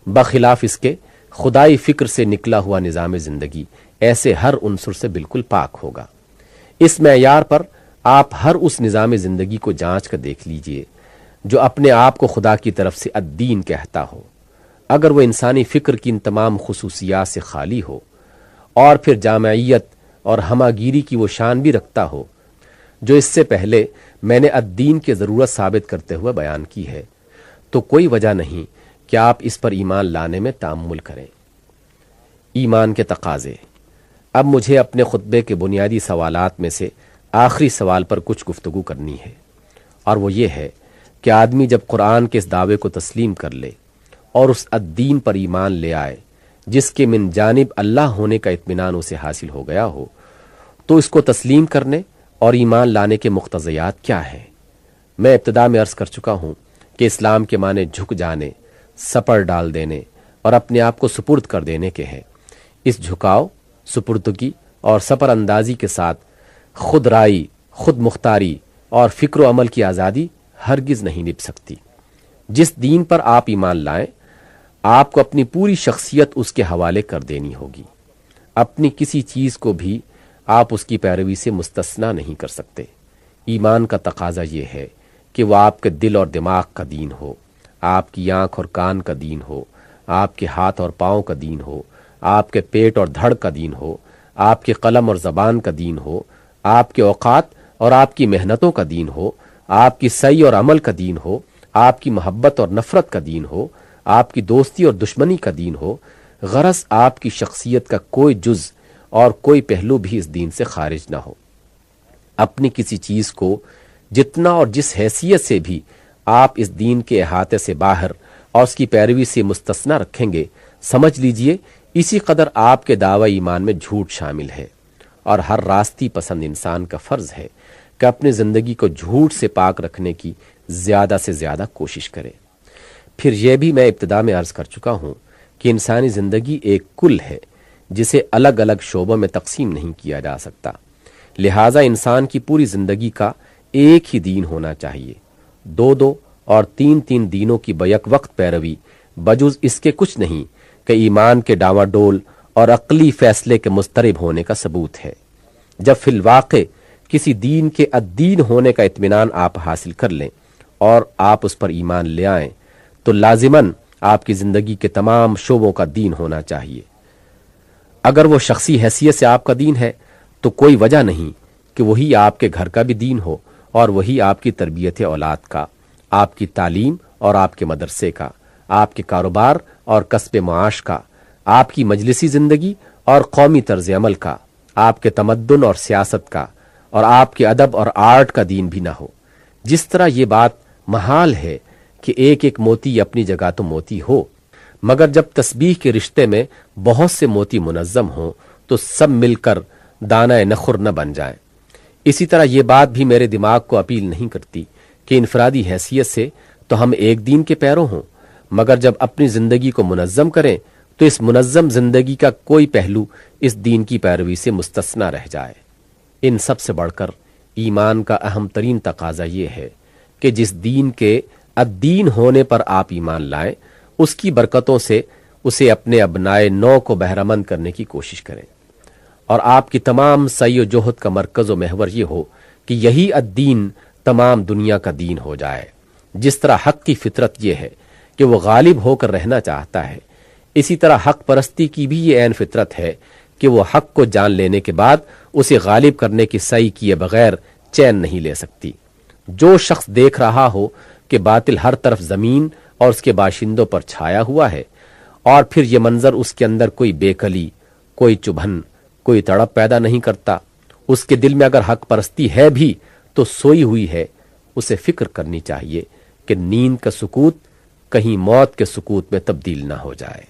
بخلاف اس کے خدائی فکر سے نکلا ہوا نظام زندگی ایسے ہر عنصر سے بالکل پاک ہوگا۔ اس معیار پر آپ ہر اس نظام زندگی کو جانچ کر دیکھ لیجئے جو اپنے آپ کو خدا کی طرف سے الدین کہتا ہو۔ اگر وہ انسانی فکر کی ان تمام خصوصیات سے خالی ہو اور پھر جامعیت اور ہماگیری کی وہ شان بھی رکھتا ہو جو اس سے پہلے میں نے الدین کی ضرورت ثابت کرتے ہوئے بیان کی ہے، تو کوئی وجہ نہیں کہ آپ اس پر ایمان لانے میں تأمل کریں۔ ایمان کے تقاضے۔ اب مجھے اپنے خطبے کے بنیادی سوالات میں سے آخری سوال پر کچھ گفتگو کرنی ہے، اور وہ یہ ہے کہ آدمی جب قرآن کے اس دعوے کو تسلیم کر لے اور اس الدین پر ایمان لے آئے جس کے من جانب اللہ ہونے کا اطمینان اسے حاصل ہو گیا ہو، تو اس کو تسلیم کرنے اور ایمان لانے کے مقتضیات کیا ہیں؟ میں ابتدا میں عرض کر چکا ہوں کہ اسلام کے معنی جھک جانے، سپر ڈال دینے اور اپنے آپ کو سپرد کر دینے کے ہیں۔ اس جھکاؤ، سپردگی اور سپر اندازی کے ساتھ خود رائی، خود مختاری اور فکر و عمل کی آزادی ہرگز نہیں نبھ سکتی۔ جس دین پر آپ ایمان لائیں، آپ کو اپنی پوری شخصیت اس کے حوالے کر دینی ہوگی۔ اپنی کسی چیز کو بھی آپ اس کی پیروی سے مستثنا نہیں کر سکتے۔ ایمان کا تقاضا یہ ہے کہ وہ آپ کے دل اور دماغ کا دین ہو، آپ کی آنکھ اور کان کا دین ہو، آپ کے ہاتھ اور پاؤں کا دین ہو، آپ کے پیٹ اور دھڑ کا دین ہو، آپ کے قلم اور زبان کا دین ہو، آپ کے اوقات اور آپ کی محنتوں کا دین ہو، آپ کی سعی اور عمل کا دین ہو، آپ کی محبت اور نفرت کا دین ہو، آپ کی دوستی اور دشمنی کا دین ہو۔ غرض آپ کی شخصیت کا کوئی جز اور کوئی پہلو بھی اس دین سے خارج نہ ہو۔ اپنی کسی چیز کو جتنا اور جس حیثیت سے بھی آپ اس دین کے احاطے سے باہر اور اس کی پیروی سے مستثنا رکھیں گے، سمجھ لیجئے اسی قدر آپ کے دعوی ایمان میں جھوٹ شامل ہے، اور ہر راستی پسند انسان کا فرض ہے کہ اپنی زندگی کو جھوٹ سے پاک رکھنے کی زیادہ سے زیادہ کوشش کرے۔ پھر یہ بھی میں ابتدا میں عرض کر چکا ہوں کہ انسانی زندگی ایک کل ہے جسے الگ الگ شعبوں میں تقسیم نہیں کیا جا سکتا، لہٰذا انسان کی پوری زندگی کا ایک ہی دین ہونا چاہیے۔ دو اور تین دینوں کی بیک وقت پیروی بجز اس کے کچھ نہیں کہ ایمان کے ڈاواں ڈول اور عقلی فیصلے کے مضطرب ہونے کا ثبوت ہے۔ جب فی الواقع کسی دین کے الدین ہونے کا اطمینان آپ حاصل کر لیں اور آپ اس پر ایمان لے آئیں تو لازماً آپ کی زندگی کے تمام شعبوں کا دین ہونا چاہیے۔ اگر وہ شخصی حیثیت سے آپ کا دین ہے تو کوئی وجہ نہیں کہ وہی آپ کے گھر کا بھی دین ہو، اور وہی آپ کی تربیت اولاد کا، آپ کی تعلیم اور آپ کے مدرسے کا، آپ کے کاروبار اور کسب معاش کا، آپ کی مجلسی زندگی اور قومی طرز عمل کا، آپ کے تمدن اور سیاست کا، اور آپ کے ادب اور آرٹ کا دین بھی نہ ہو۔ جس طرح یہ بات محال ہے کہ ایک ایک موتی اپنی جگہ تو موتی ہو، مگر جب تسبیح کے رشتے میں بہت سے موتی منظم ہوں تو سب مل کر دانہ نخر نہ بن جائیں۔ اسی طرح یہ بات بھی میرے دماغ کو اپیل نہیں کرتی کہ انفرادی حیثیت سے تو ہم ایک دین کے پیرو ہوں، مگر جب اپنی زندگی کو منظم کریں تو اس منظم زندگی کا کوئی پہلو اس دین کی پیروی سے مستثنی رہ جائے۔ ان سب سے بڑھ کر ایمان کا اہم ترین تقاضا یہ ہے کہ جس دین کے الدین ہونے پر آپ ایمان لائیں، اس کی برکتوں سے اسے اپنے ابنائے نو کو بہرمند کرنے کی کوشش کریں، اور آپ کی تمام سعی و جہد کا مرکز و محور یہ ہو کہ یہی الدین تمام دنیا کا دین ہو جائے۔ جس طرح حق کی فطرت یہ ہے کہ وہ غالب ہو کر رہنا چاہتا ہے، اسی طرح حق پرستی کی بھی یہ عین فطرت ہے کہ وہ حق کو جان لینے کے بعد اسے غالب کرنے کی سعی کیے بغیر چین نہیں لے سکتی۔ جو شخص دیکھ رہا ہو کہ باطل ہر طرف زمین اور اس کے باشندوں پر چھایا ہوا ہے، اور پھر یہ منظر اس کے اندر کوئی بے کلی، کوئی چبھن، کوئی تڑپ پیدا نہیں کرتا، اس کے دل میں اگر حق پرستی ہے بھی تو سوئی ہوئی ہے، اسے فکر کرنی چاہیے کہ نیند کا سکوت کہیں موت کے سکوت میں تبدیل نہ ہو جائے۔